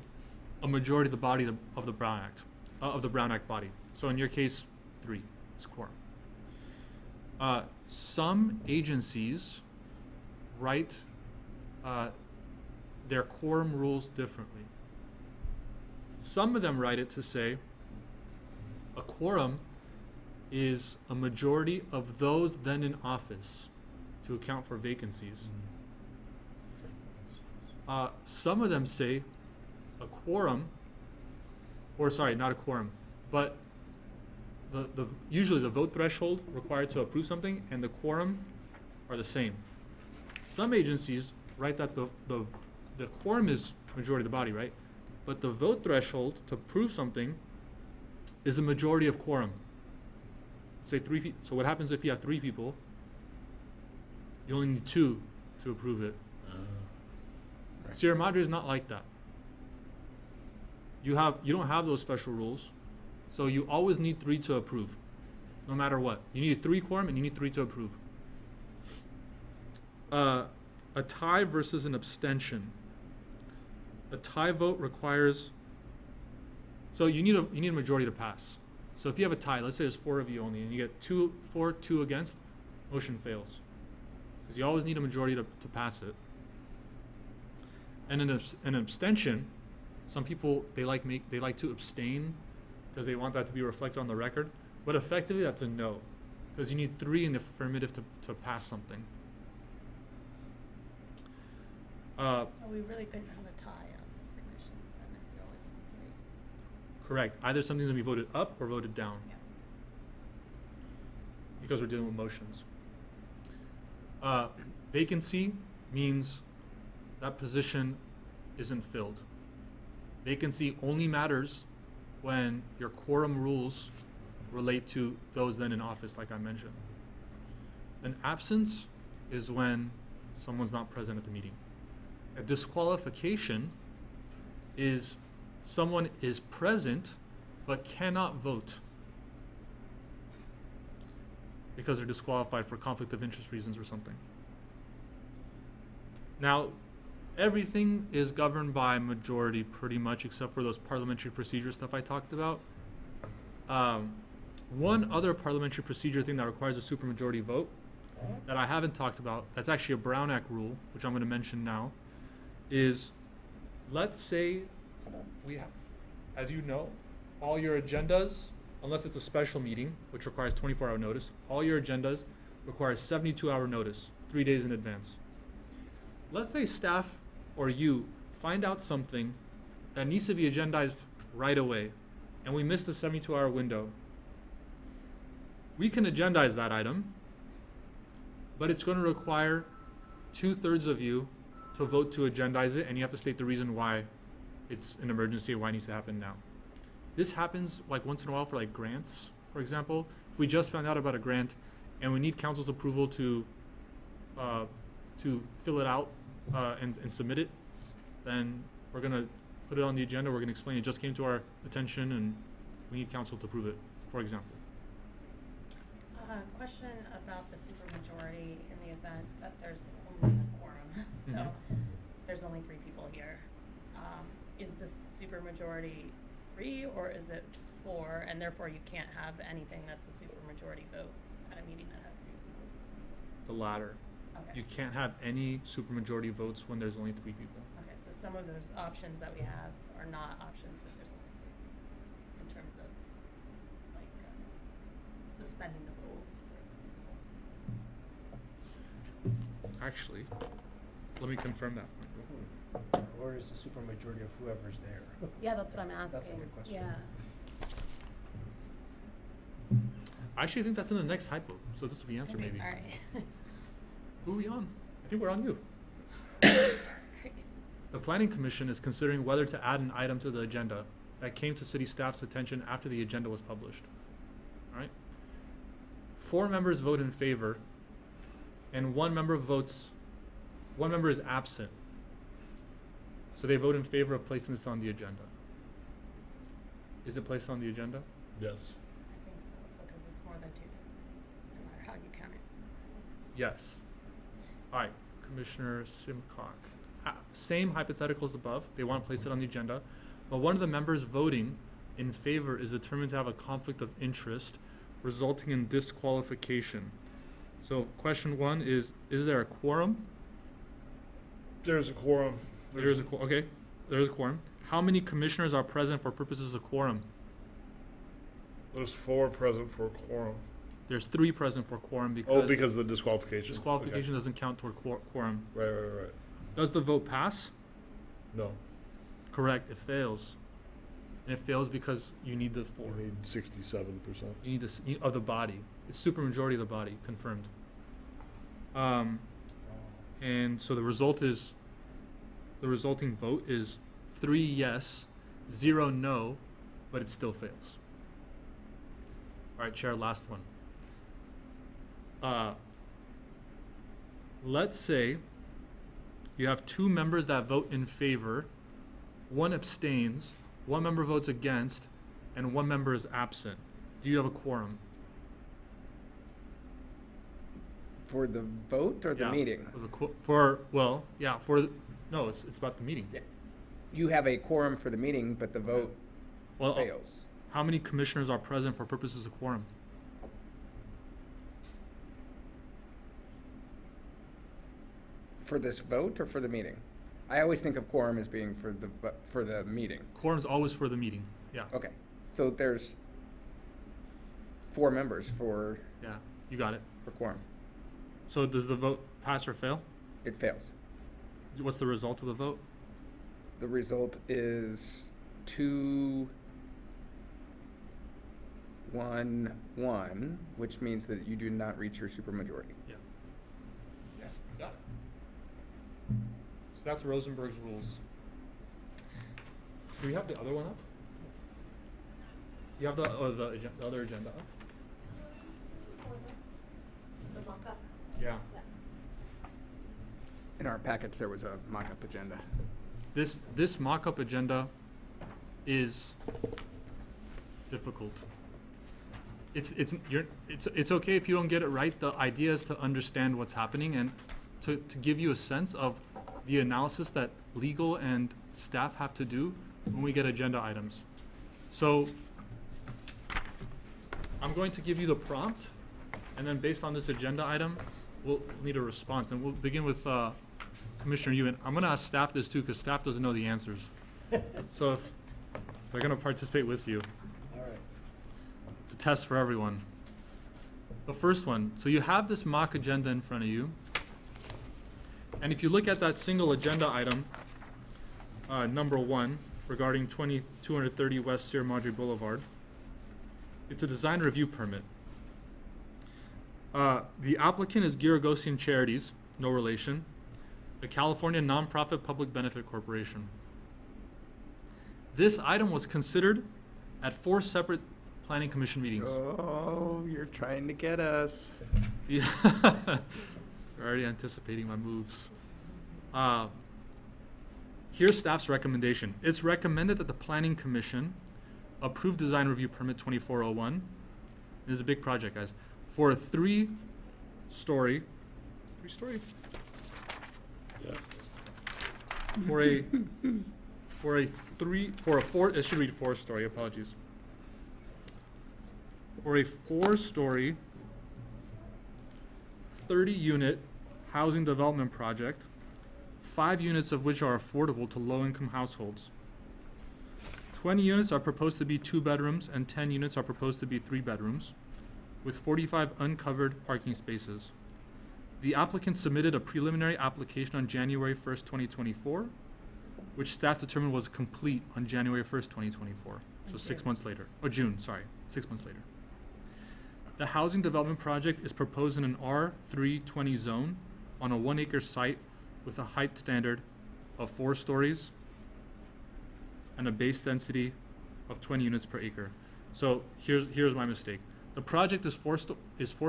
a majority of the body of the Brown Act, of the Brown Act body. So in your case, 3 is quorum. Some agencies write their quorum rules differently. Some of them write it to say a quorum is a majority of those then in office to account for vacancies. Some of them say a quorum, or sorry, not a quorum, but usually the vote threshold required to approve something and the quorum are the same. Some agencies write that the quorum is majority of the body, right? But the vote threshold to prove something is a majority of quorum. Say 3 people. So what happens if you have 3 people? You only need 2 to approve it. Sierra Madre is not like that. You don't have those special rules, so you always need 3 to approve, no matter what. You need 3 quorum and you need 3 to approve. A tie versus an abstention. A tie vote requires. So you need a majority to pass. So if you have a tie, let's say there's 4 of you only, and you get 2 for, 2 against, motion fails, because you always need a majority to pass it. And an abstention, some people they like to abstain because they want that to be reflected on the record, but effectively that's a no, because you need 3 in the affirmative to pass something. So we really couldn't have a tie on this commission, then if you're always on 3. Correct. Either something's gonna be voted up or voted down, Yeah. because we're dealing with motions. Vacancy means that position isn't filled. Vacancy only matters when your quorum rules relate to those then in office, like I mentioned. An absence is when someone's not present at the meeting. A disqualification is someone is present but cannot vote because they're disqualified for conflict of interest reasons or something. Now, everything is governed by majority pretty much, except for those parliamentary procedure stuff I talked about. One other parliamentary procedure thing that requires a supermajority vote that I haven't talked about, that's actually a Brown Act rule, which I'm going to mention now, is let's say we have, as you know, all your agendas, unless it's a special meeting, which requires 24-hour notice, all your agendas require 72-hour notice, 3 days in advance. Let's say staff or you find out something that needs to be agendized right away, and we miss the 72-hour window. We can agendize that item, but it's going to require 2/3 of you to vote to agendize it, and you have to state the reason why it's an emergency or why it needs to happen now. This happens like once in a while for like grants, for example. If we just found out about a grant and we need council's approval to fill it out and submit it, then we're gonna put it on the agenda. We're gonna explain it just came to our attention and we need council to approve it, for example. Question about the supermajority in the event that there's only a quorum. So there's only 3 people here. Is the supermajority 3 or is it 4? And therefore you can't have anything that's a supermajority vote at a meeting that has 3 people. The latter. Okay. You can't have any supermajority votes when there's only 3 people. Okay, so some of those options that we have are not options if there's only 3, in terms of like suspending the rules, for example. Actually, let me confirm that. Or is the supermajority of whoever's there? Yeah, that's what I'm asking. That's a good question. Yeah. I actually think that's in the next hypo, so this will be answered maybe. All right. Who are we on? I think we're on you. Great. The Planning Commission is considering whether to add an item to the agenda that came to city staff's attention after the agenda was published. All right? 4 members vote in favor, and one member is absent. So they vote in favor of placing this on the agenda. Is it placed on the agenda? Yes. I think so, because it's more than 2/3, no matter how you count it. Yes. All right, Commissioner Simcock. Same hypothetical as above. They want to place it on the agenda, but one of the members voting in favor is determined to have a conflict of interest, resulting in disqualification. So question 1 is there a quorum? There's a quorum. Okay, there is a quorum. How many commissioners are present for purposes of quorum? There's 4 present for a quorum. There's 3 present for quorum Oh, because because of the disqualification. disqualification doesn't count toward quorum. Okay. Right. Does the vote pass? No. Correct, it fails. And it fails because you need the 4. We need 67%. You need this of the body. It's supermajority of the body, confirmed. And so the resulting vote is 3 yes, 0 no, but it still fails. All right, Chair, last one. Let's say you have 2 members that vote in favor, 1 abstains, 1 member votes against, and 1 member is absent. Do you have a quorum? For the vote or the Yeah, meeting? It's about the meeting. Yeah. You have a quorum for the meeting, but the vote Well, fails. how many commissioners are present for purposes of quorum? For this vote or for the meeting? I always think of quorum as being for the meeting. Quorum's always for the meeting. Yeah. Okay, so there's 4 members for Yeah, you got it. quorum. So does the vote pass or fail? It fails. What's the result of the vote? The result is 2-1-1, which means that you do not reach your supermajority. Yeah. Yeah, got it. So that's Rosenberg's rules. Do we have the other one up? You have the other agenda up? The mock-up. Yeah. In our packets, there was a mock-up agenda. This mock-up agenda is difficult. It's okay if you don't get it right. The idea is to understand what's happening and to give you a sense of the analysis that legal and staff have to do when we get agenda items. So I'm going to give you the prompt, and then based on this agenda item, we'll need a response. And we'll begin with Commissioner Ewan. I'm going to ask staff this too, because staff doesn't know the answers. So if they're going to participate with you. All right. It's a test for everyone. The first one, so you have this mock agenda in front of you. And if you look at that single agenda item, number 1, regarding 2230 West Sierra Madre Boulevard, it's a design review permit. The applicant is Giragosian Charities, no relation. a California nonprofit public benefit corporation. This item was considered at 4 separate planning commission meetings. Oh, you're trying to get us. Yeah. You're already anticipating my moves. Here's staff's recommendation. It's recommended that the planning commission approve design review permit 2401. This is a big project, guys. For a three-story. It should read 4-story, apologies. For a 4-story, 30-unit housing development project, 5 units of which are affordable to low-income households. 20 units are proposed to be 2 bedrooms and 10 units are proposed to be 3 bedrooms, with 45 uncovered parking spaces. The applicant submitted a preliminary application on January 1st, 2024, which staff determined was complete on January 1st, 2024. So 6 months later, or June, sorry, 6 months later. The housing development project is proposed in an R320 zone on a 1-acre site with a height standard of 4 stories and a base density of 20 units per acre. So here's my mistake. The project is 4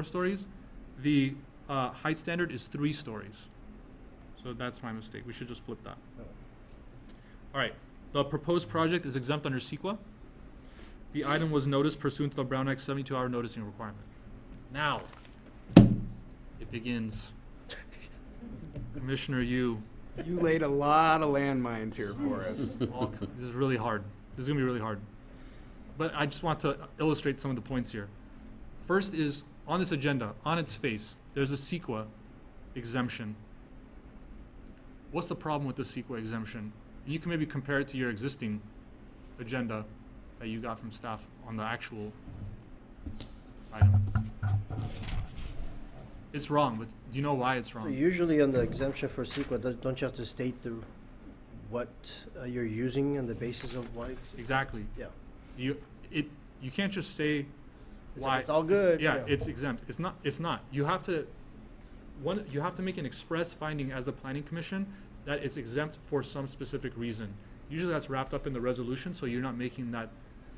stories. The height standard is 3 stories. So that's my mistake. We should just flip that. All right. The proposed project is exempt under CEQA. The item was noticed pursuant to the Brown Act 72-hour noticing requirement. Now, it begins. Commissioner Yu. You laid a lot of landmines here for us. This is really hard. This is going to be really hard. But I just want to illustrate some of the points here. First is, on this agenda, on its face, there's a CEQA exemption. What's the problem with the CEQA exemption? And you can maybe compare it to your existing agenda that you got from staff on the actual item. It's wrong, but do you know why it's So wrong? usually on the exemption for CEQA, don't you have to state what you're using and the basis of why? Exactly. Yeah. You can't just say It's why. like, it's all good. Yeah, it's exempt. It's not. You have to make an express finding as the planning commission that it's exempt for some specific reason. Usually that's wrapped up in the resolution, so you're not making that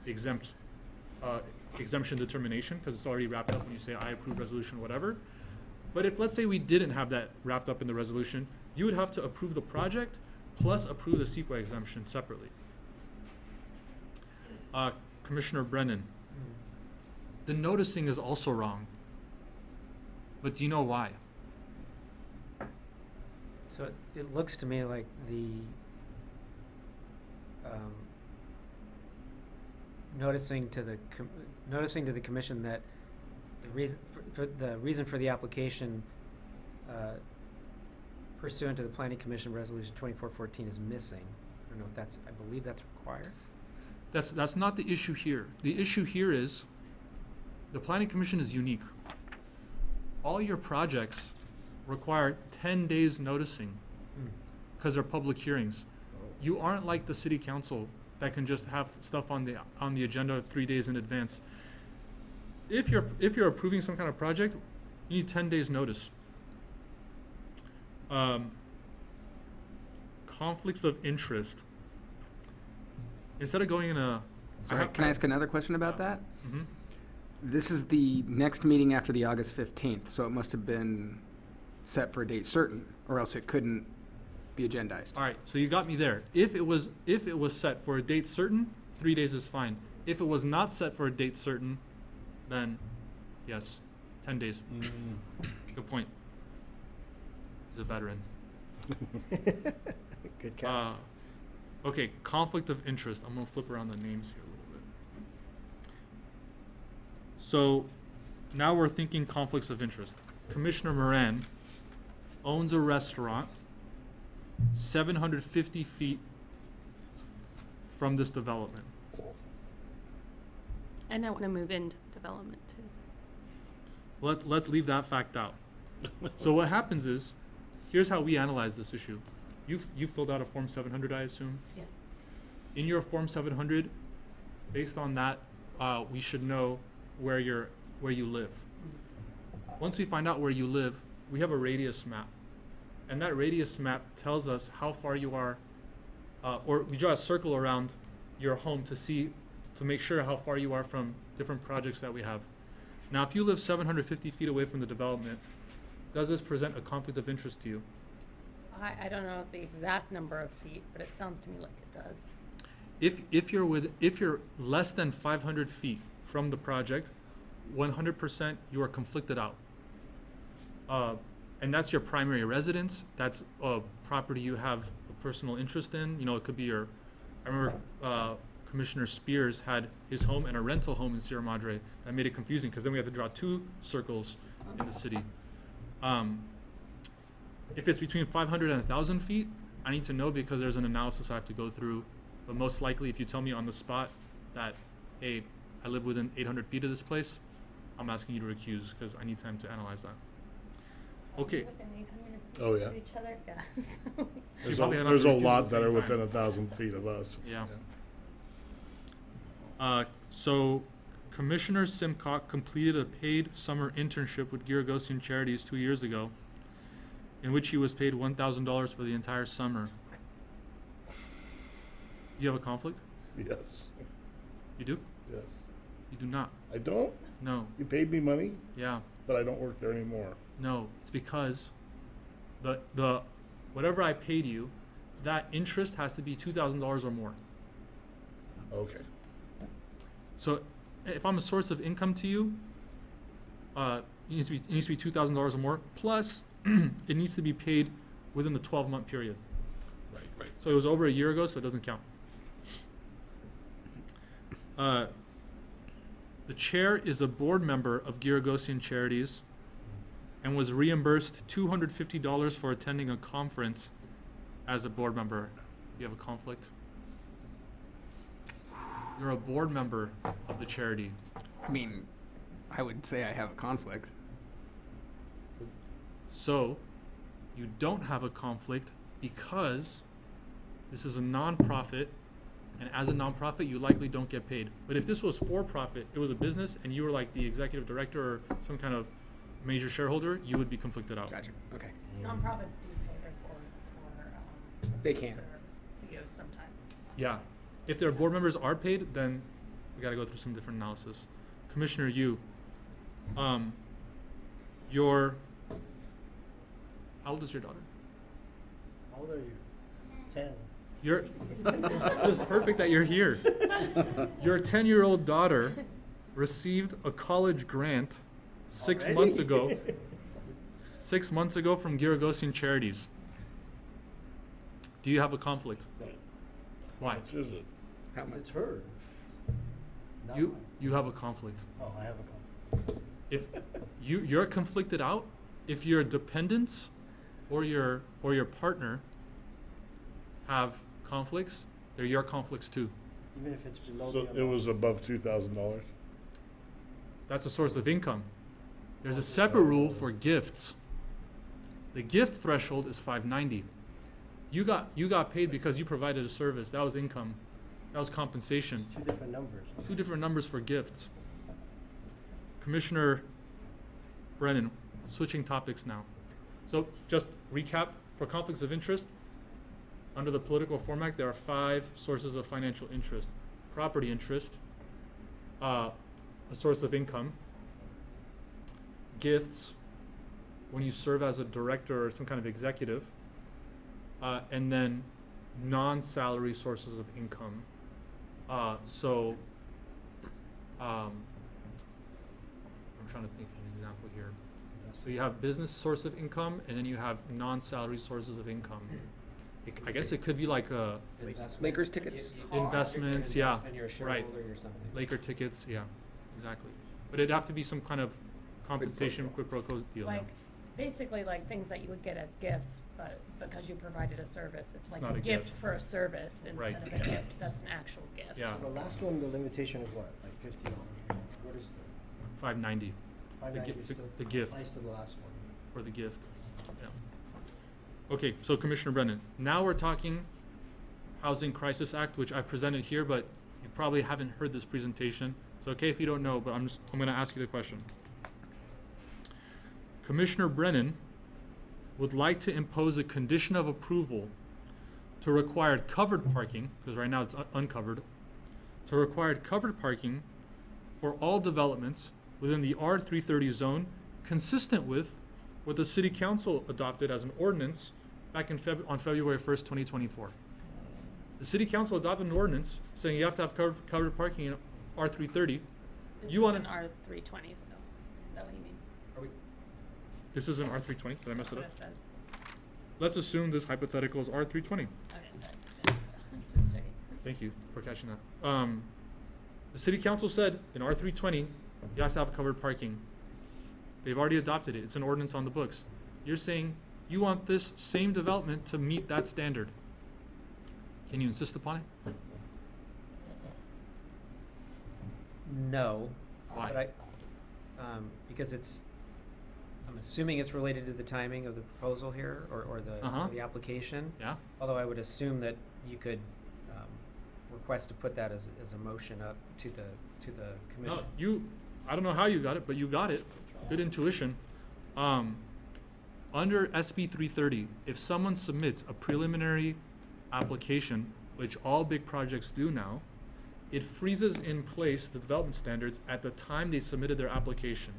exemption determination because it's already wrapped up when you say I approve resolution, whatever. But if, let's say, we didn't have that wrapped up in the resolution, you would have to approve the project plus approve the CEQA exemption separately. Commissioner Brennan, the noticing is also wrong. But do you know why? So it looks to me like the noticing to the commission that the reason for the application pursuant to the Planning Commission Resolution 2414 is missing. I don't know if I believe that's required. That's not the issue here. The issue here is the Planning Commission is unique. All your projects require 10 days noticing because they're public hearings. You aren't like the city council that can just have stuff on the agenda 3 days in advance. If you're approving some kind of project, you need 10 days notice. Conflicts of interest. Instead of going in a... Sorry, can I ask another question about that? Mm-hmm. This is the next meeting after the August 15th, so it must have been set for a date certain, or else it couldn't be agendized. All right, so you got me there. If it was set for a date certain, 3 days is fine. If it was not set for a date certain, then yes, 10 days. Good point. He's a veteran. Good catch. Okay, conflict of interest. I'm gonna flip around the names here a little bit. So now we're thinking conflicts of interest. Commissioner Moran owns a restaurant 750 feet from this development. And I want to move into development too. Let's leave that fact out. So what happens is, here's how we analyze this issue. You filled out a Form 700, I assume? Yeah. In your Form 700, based on that, we should know where you live. Once we find out where you live, we have a radius map. And that radius map tells us how far you are, or we draw a circle around your home to make sure how far you are from different projects that we have. Now, if you live 750 feet away from the development, does this present a conflict of interest to you? I don't know the exact number of feet, but it sounds to me like it does. If you're less than 500 feet from the project, 100% you are conflicted out. And that's your primary residence. That's a property you have a personal interest in. You know, it could be I remember Commissioner Spears had his home and a rental home in Sierra Madre. That made it confusing because then we had to draw 2 circles in the city. If it's between 500 and 1,000 feet, I need to know because there's an analysis I have to go through. But most likely, if you tell me on the spot that, hey, I live within 800 feet of this place, I'm asking you to recuse because I need time to analyze that. Okay. Within 800 Oh, yeah. of each other? Yeah. So you There's probably have to there's a recuse at lot the that same are within time. 1,000 feet of us. Yeah. So Commissioner Simcock completed a paid summer internship with Giragosian Charities 2 years ago, in which he was paid $1,000 for the entire summer. Do you have a conflict? Yes, You do? yes. You do not. I don't? No. You paid me money, Yeah. but I don't work there anymore. No. It's because the whatever I paid you, that interest has to be $2,000 or more. Okay. So if I'm a source of income to you, it needs to be $2,000 or more. Plus, it needs to be paid within the 12-month period. Right, right. So it was over a year ago, so it doesn't count. The chair is a board member of Giragosian Charities and was reimbursed $250 for attending a conference as a board member. Do you have a conflict? You're a board member of the charity. I mean, I would say I have a conflict. So, you don't have a conflict because this is a nonprofit, and as a nonprofit, you likely don't get paid. But if this was for profit, it was a business, and you were like the executive director or some kind of major shareholder, you would be conflicted out. Gotcha. Okay. Nonprofits do pay their boards for, They can. their CEOs sometimes. Yeah. If their board members are paid, then we got to go through some different analysis. Commissioner Yu, how old is your daughter? How old are you? 10. It's perfect that you're here. Your 10-year-old daughter received a college grant 6 Already? months ago. 6 months ago from Giragosian Charities. Do you have a conflict? Why? How much is it? How much? It's her. Not You mine. you have a conflict. Oh, I have a conflict. If you're conflicted out, if your dependents or your partner have conflicts, they're your conflicts too. Even if it's below So the it amount. was above $2,000? That's a source of income. There's a separate rule for gifts. The gift threshold is $590. You got paid because you provided a service. That was income. That was compensation. It's 2 different numbers. 2 different numbers for gifts. Commissioner Brennan, switching topics now. So just recap, for conflicts of interest, under the Political Reform Act, there are 5 sources of financial interest. Property interest, a source of income, gifts, when you serve as a director or some kind of executive, and then non-salary sources of income. I'm trying to think of an example here. So you have business source of income, and then you have non-salary sources of income. I guess it could be like Lakers tickets? investments, yeah, You're a right. shareholder or something. Laker tickets, yeah, exactly. But it'd have to be some kind of compensation, quid pro quo deal. Like, basically like things that you would get as gifts, but because you provided a service, it's It's like not a a gift gift. for a service Right. instead of a gift. That's an actual gift. Yeah, So the last one, the limitation is what? Like $50? What is the? 590 590 gi- still the gift. applies to the last one. for the gift. Yeah. Okay, so Commissioner Brennan, now we're talking Housing Crisis Act, which I've presented here, but you probably haven't heard this presentation. It's okay if you don't know, but I'm going to ask you the question. Commissioner Brennan would like to impose a condition of approval to require covered parking, because right now it's uncovered, to require covered parking for all developments within the R330 zone, consistent with what the City Council adopted as an ordinance back in on February 1st, 2024. The City Council adopted an ordinance saying you have to have covered parking in R330. This You is want an to? R320, so is that what you mean? This is an R320. Did I mess it up? That's what it says. Let's assume this hypothetical is R320. Okay, sorry. Just checking. Thank you for catching that. The City Council said in R320 you have to have covered parking. They've already adopted it. It's an ordinance on the books. You're saying you want this same development to meet that standard. Can you insist upon it? No. Why? But because I'm assuming it's related to the timing of the proposal here, or the application. Yeah? Although I would assume that you could request to put that as a motion up to the commission. No, I don't know how you got it, but you got it. Good intuition. Under SB 330, if someone submits a preliminary application, which all big projects do now, it freezes in place the development standards at the time they submitted their application.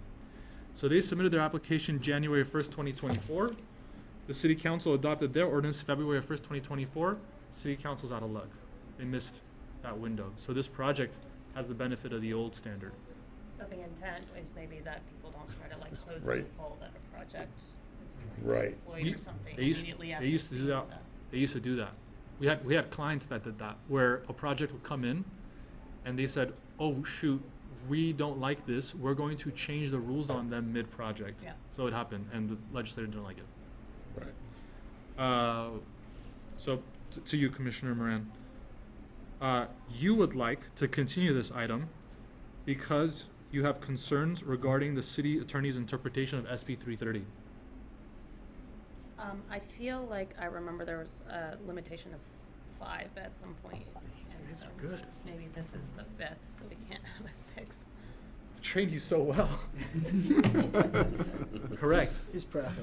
So they submitted their application January 1st, 2024. The City Council adopted their ordinance February 1st, 2024. City Council's out of luck. They missed that window. So this project has the benefit of the old standard. So the intent is maybe that people don't try to like close a Right. loophole that a project is Right. exploit We- or something They used immediately to, after they used to do seeing that. They used to do that. We had clients that did that, where a project would come in and they said, oh shoot, we don't like this. We're going to change the rules on them mid-project. Yeah. So it happened and the legislator didn't like it. Right. So to you, Commissioner Moran, you would like to continue this item because you have concerns regarding the city attorney's interpretation of SB 330. I feel like I remember there was a limitation of 5 at some point. And These so are good. maybe this is the 5th, so we can't have a 6th. I've trained you so well. Correct. He's proud.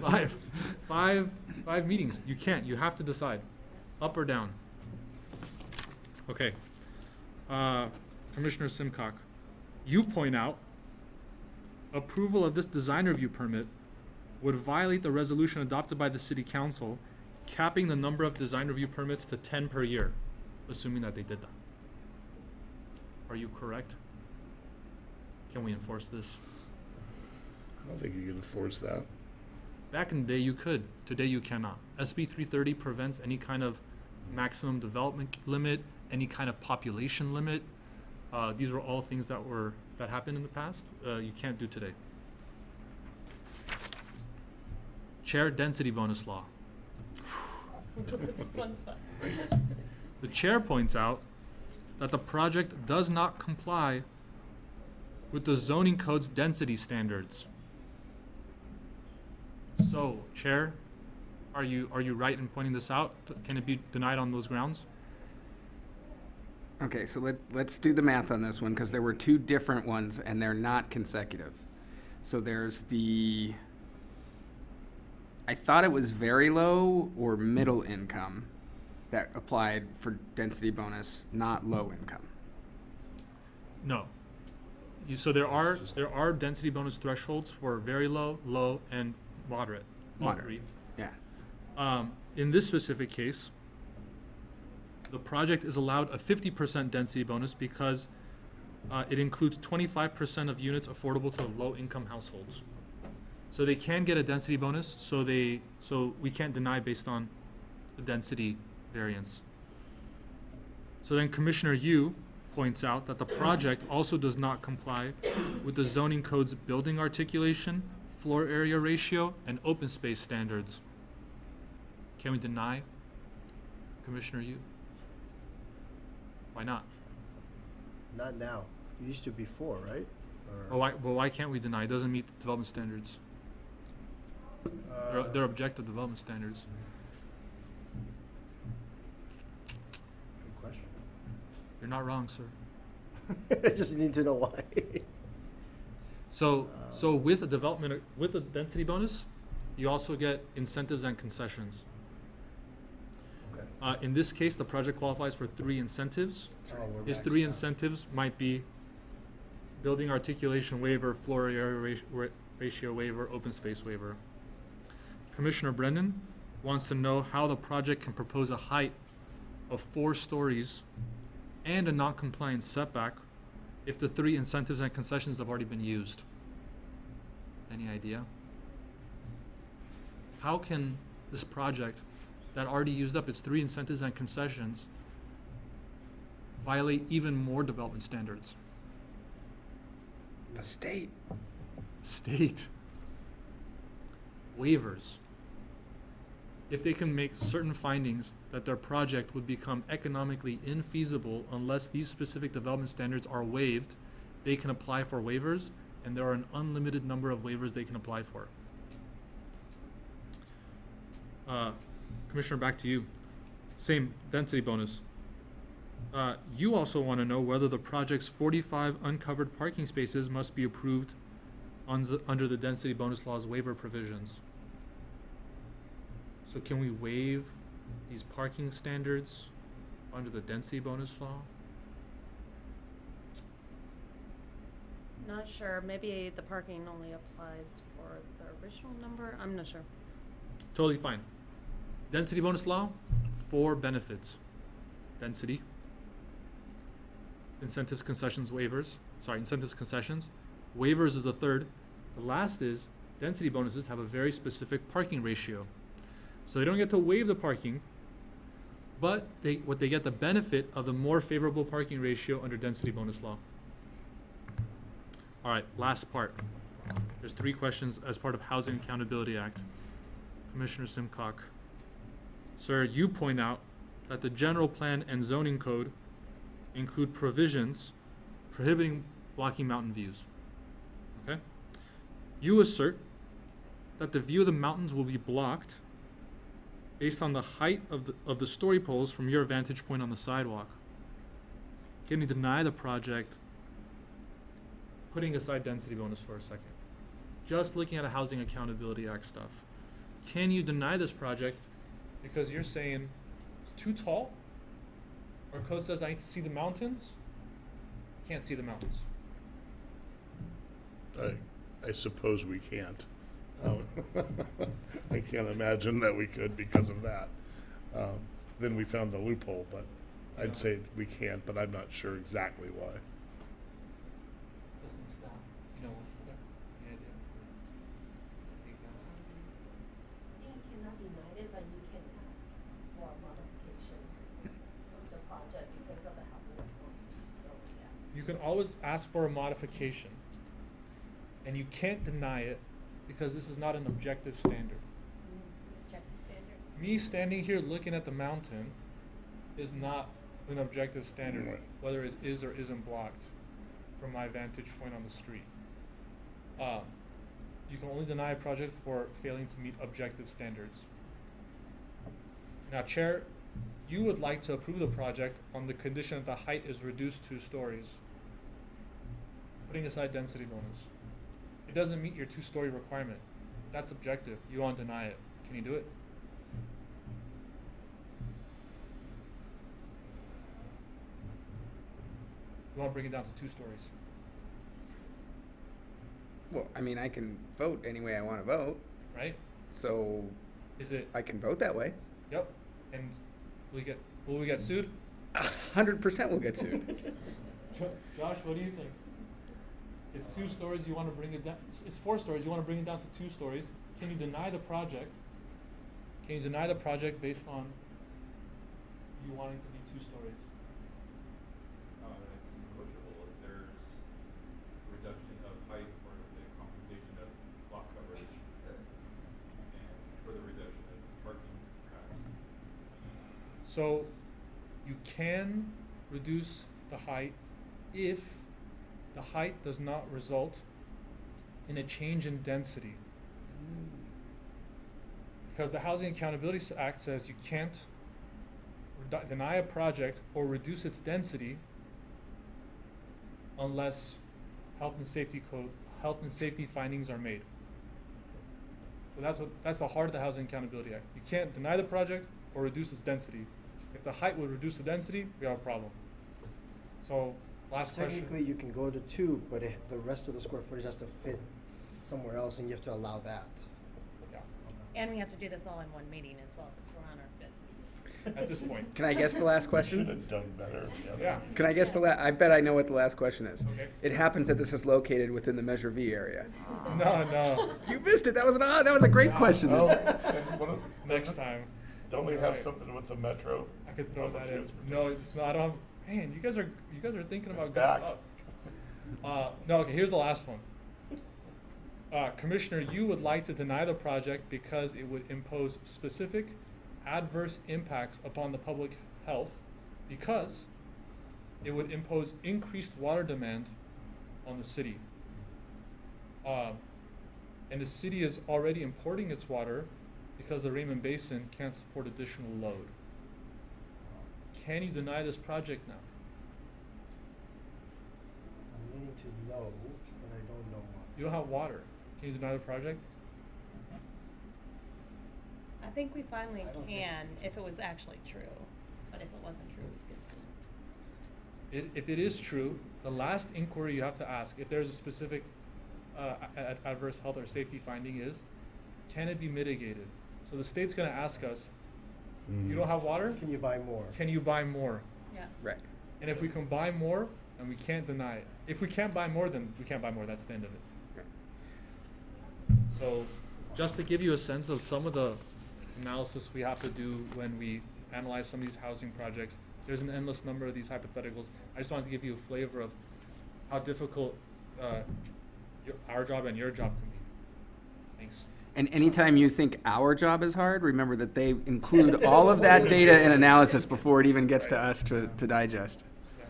Five meetings. You can't. You have to decide, up or down. Okay. Commissioner Simcock, you point out approval of this design review permit would violate the resolution adopted by the City Council, capping the number of design review permits to 10 per year, assuming that they did that. Are you correct? Can we enforce this? I don't think you can enforce that. Back in the day, you could. Today, you cannot. SB 330 prevents any kind of maximum development limit, any kind of population limit. These were all things that happened in the past. You can't do today. Chair, density bonus law. This one's fun. The chair points out that the project does not comply with the zoning code's density standards. So, Chair, are you right in pointing this out? Can it be denied on those grounds? Okay, so let's do the math on this one, because there were two different ones, and they're not consecutive. So there's I thought it was very low or middle income that applied for density bonus, not low income. No. So there are density bonus thresholds for very low, low, and moderate. All Moderate. three. Yeah. In this specific case, the project is allowed a 50% density bonus because it includes 25% of units affordable to low-income households. So they can get a density bonus, so we can't deny based on the density variance. So then Commissioner Yu points out that the project also does not comply with the zoning code's building articulation, floor area ratio, and open space standards. Can we deny Commissioner Yu? Why not? Not now. It used to be 4, right? Why can't we deny? It doesn't meet the development standards. They're objective development standards. Good question. You're not wrong, sir. I just need to know why. So with a density bonus, You also get incentives and concessions. Okay. In this case, the project qualifies for 3 incentives. we're His back 3 to- incentives might be building articulation waiver, floor area ratio waiver, open space waiver. Commissioner Brennan wants to know how the project can propose a height of 4 stories and a non-compliant setback if the 3 incentives and concessions have already been used. Any idea? How can this project that already used up its 3 incentives and concessions violate even more development standards? The state. State. Waivers. If they can make certain findings that their project would become economically infeasible unless these specific development standards are waived, they can apply for waivers, and there are an unlimited number of waivers they can apply for. Commissioner, back to you. Same density bonus. You also want to know whether the project's 45 uncovered parking spaces must be approved under the density bonus law's waiver provisions. So can we waive these parking standards under the density bonus law? Not sure, maybe the parking only applies for the original number, I'm not sure. Totally fine. Density bonus law, 4 benefits. Density, incentives, concessions, waivers. Sorry, incentives, concessions. Waivers is the 3rd. The last is density bonuses have a very specific parking ratio. So they don't get to waive the parking, but they get the benefit of the more favorable parking ratio under density bonus law. All right, last part. There's 3 questions as part of Housing Accountability Act. Commissioner Simcock. Sir, you point out that the general plan and zoning code include provisions prohibiting blocking mountain views. Okay? You assert that the view of the mountains will be blocked based on the height of the story poles from your vantage point on the sidewalk. Can you deny the project, putting aside density bonus for a second? Just looking at a Housing Accountability Act stuff. Can you deny this project because you're saying it's too tall? Our code says I need to see the mountains. Can't see the mountains. I suppose we can't. I can't imagine that we could because of that. Then we found the loophole, but Yeah. I'd say we can't, but I'm not sure exactly why. Listening staff, you know, any idea? Take guess. I think you cannot deny it, but you can ask for a modification of the project because of the housing. You can always ask for a modification, and you can't deny it because this is not an objective standard. Objective standard? Me standing here looking at the mountain is not an objective standard, Right. whether it is or isn't blocked from my vantage point on the street. You can only deny a project for failing to meet objective standards. Now, Chair, you would like to approve the project on the condition that the height is reduced 2 stories, putting aside density bonus. It doesn't meet your 2-story requirement. That's objective. You want to deny it. Can you do it? You want to bring it down to 2 stories. Well, I mean, I can vote any way I want to vote, Right? so Is it? I can vote that way. Yep. And will we get sued? 100% will get sued. Josh, what do you think? It's 2 stories. You want to bring it down. It's 4 stories. You want to bring it down to 2 stories. Can you deny the project? Can you deny the project based on you wanting to be 2 stories? It's negotiable if there's reduction of height for the compensation of lot coverage and for the reduction of parking perhaps. So you can reduce the height if the height does not result in a change in density. Because the Housing Accountability Act says you can't deny a project or reduce its density unless health and safety findings are made. So So that's the heart of the Housing Accountability Act. You can't deny the project or reduce its density. If the height would reduce the density, we have a problem. So, last question. Technically, you can go to 2, but the rest of the square footage has to fit somewhere else, and you have to allow that. Yeah, And we have to do this all in one meeting as well, because we're on our 5th meeting. at this point. Can I guess the last Should question? have done better. Yeah. Can I guess I bet I know what the last question is. Okay. It happens that this is located within the Measure V area. No. You missed it. That was a great question. Oh, Next time. Don't we have Alright. something with the metro? I could throw on the that in. transportation? No, it's not on. Man, you guys are thinking about It's good back. stuff. No, okay, here's the last one. Commissioner, you would like to deny the project because it would impose specific adverse impacts upon the public health because it would impose increased water demand on the city. And the city is already importing its water because the Raymond Basin can't support additional load. Can you deny this project now? I'm leaning to no, but I don't know why. You don't have water. Can you deny the project? I think we finally I don't think- can if it was actually true, but if it wasn't true, we could. If it is true, the last inquiry you have to ask, if there's a specific adverse health or safety finding is, can it be mitigated? So the state's gonna ask us, you don't have water? Can you buy more? Can you buy more? Yeah. Right. And if we can buy more, then we can't deny it. If we can't buy more, then we can't buy more. That's the end of it. So, just to give you a sense of some of the analysis we have to do when we analyze some of these housing projects, there's an endless number of these hypotheticals. I just wanted to give you a flavor of how difficult our job and your job can be. Thanks. And anytime you think our job is hard, remember that they include all of that data and analysis before it even gets to us to digest. Yeah.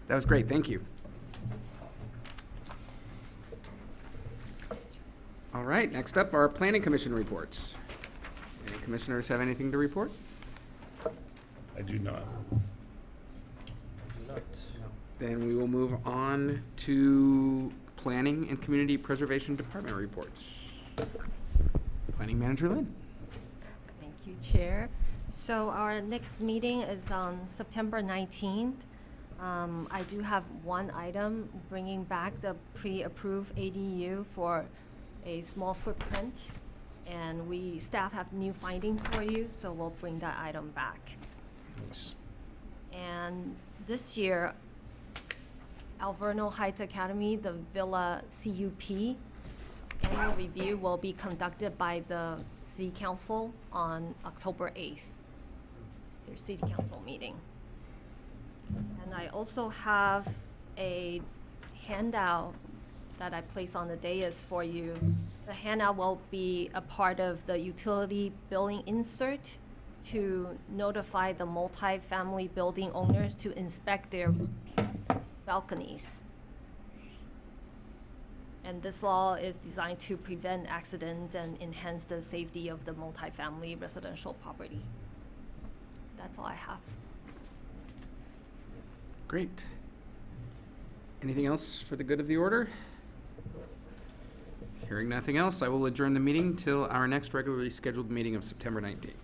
That was great. Thank you. All right, next up are Planning Commission reports. Any commissioners have anything to report? I do not. Do not. Then we will move on to Planning and Community Preservation Department reports. Planning Manager Lynn. Thank you, Chair. So our next meeting is on September 19th. I do have one item, bringing back the pre-approved ADU for a small footprint. And staff have new findings for you, so we'll bring that item back. Nice. And this year, Alverno Heights Academy, the Villa CUP annual review will be conducted by the City Council on October 8th, their City Council meeting. And I also have a handout that I place on the dais for you. The handout will be a part of the utility billing insert to notify the multi-family building owners to inspect their balconies. And this law is designed to prevent accidents and enhance the safety of the multi-family residential property. That's all I have. Great. Anything else for the good of the order? Hearing nothing else, I will adjourn the meeting till our next regularly scheduled meeting of September 19th.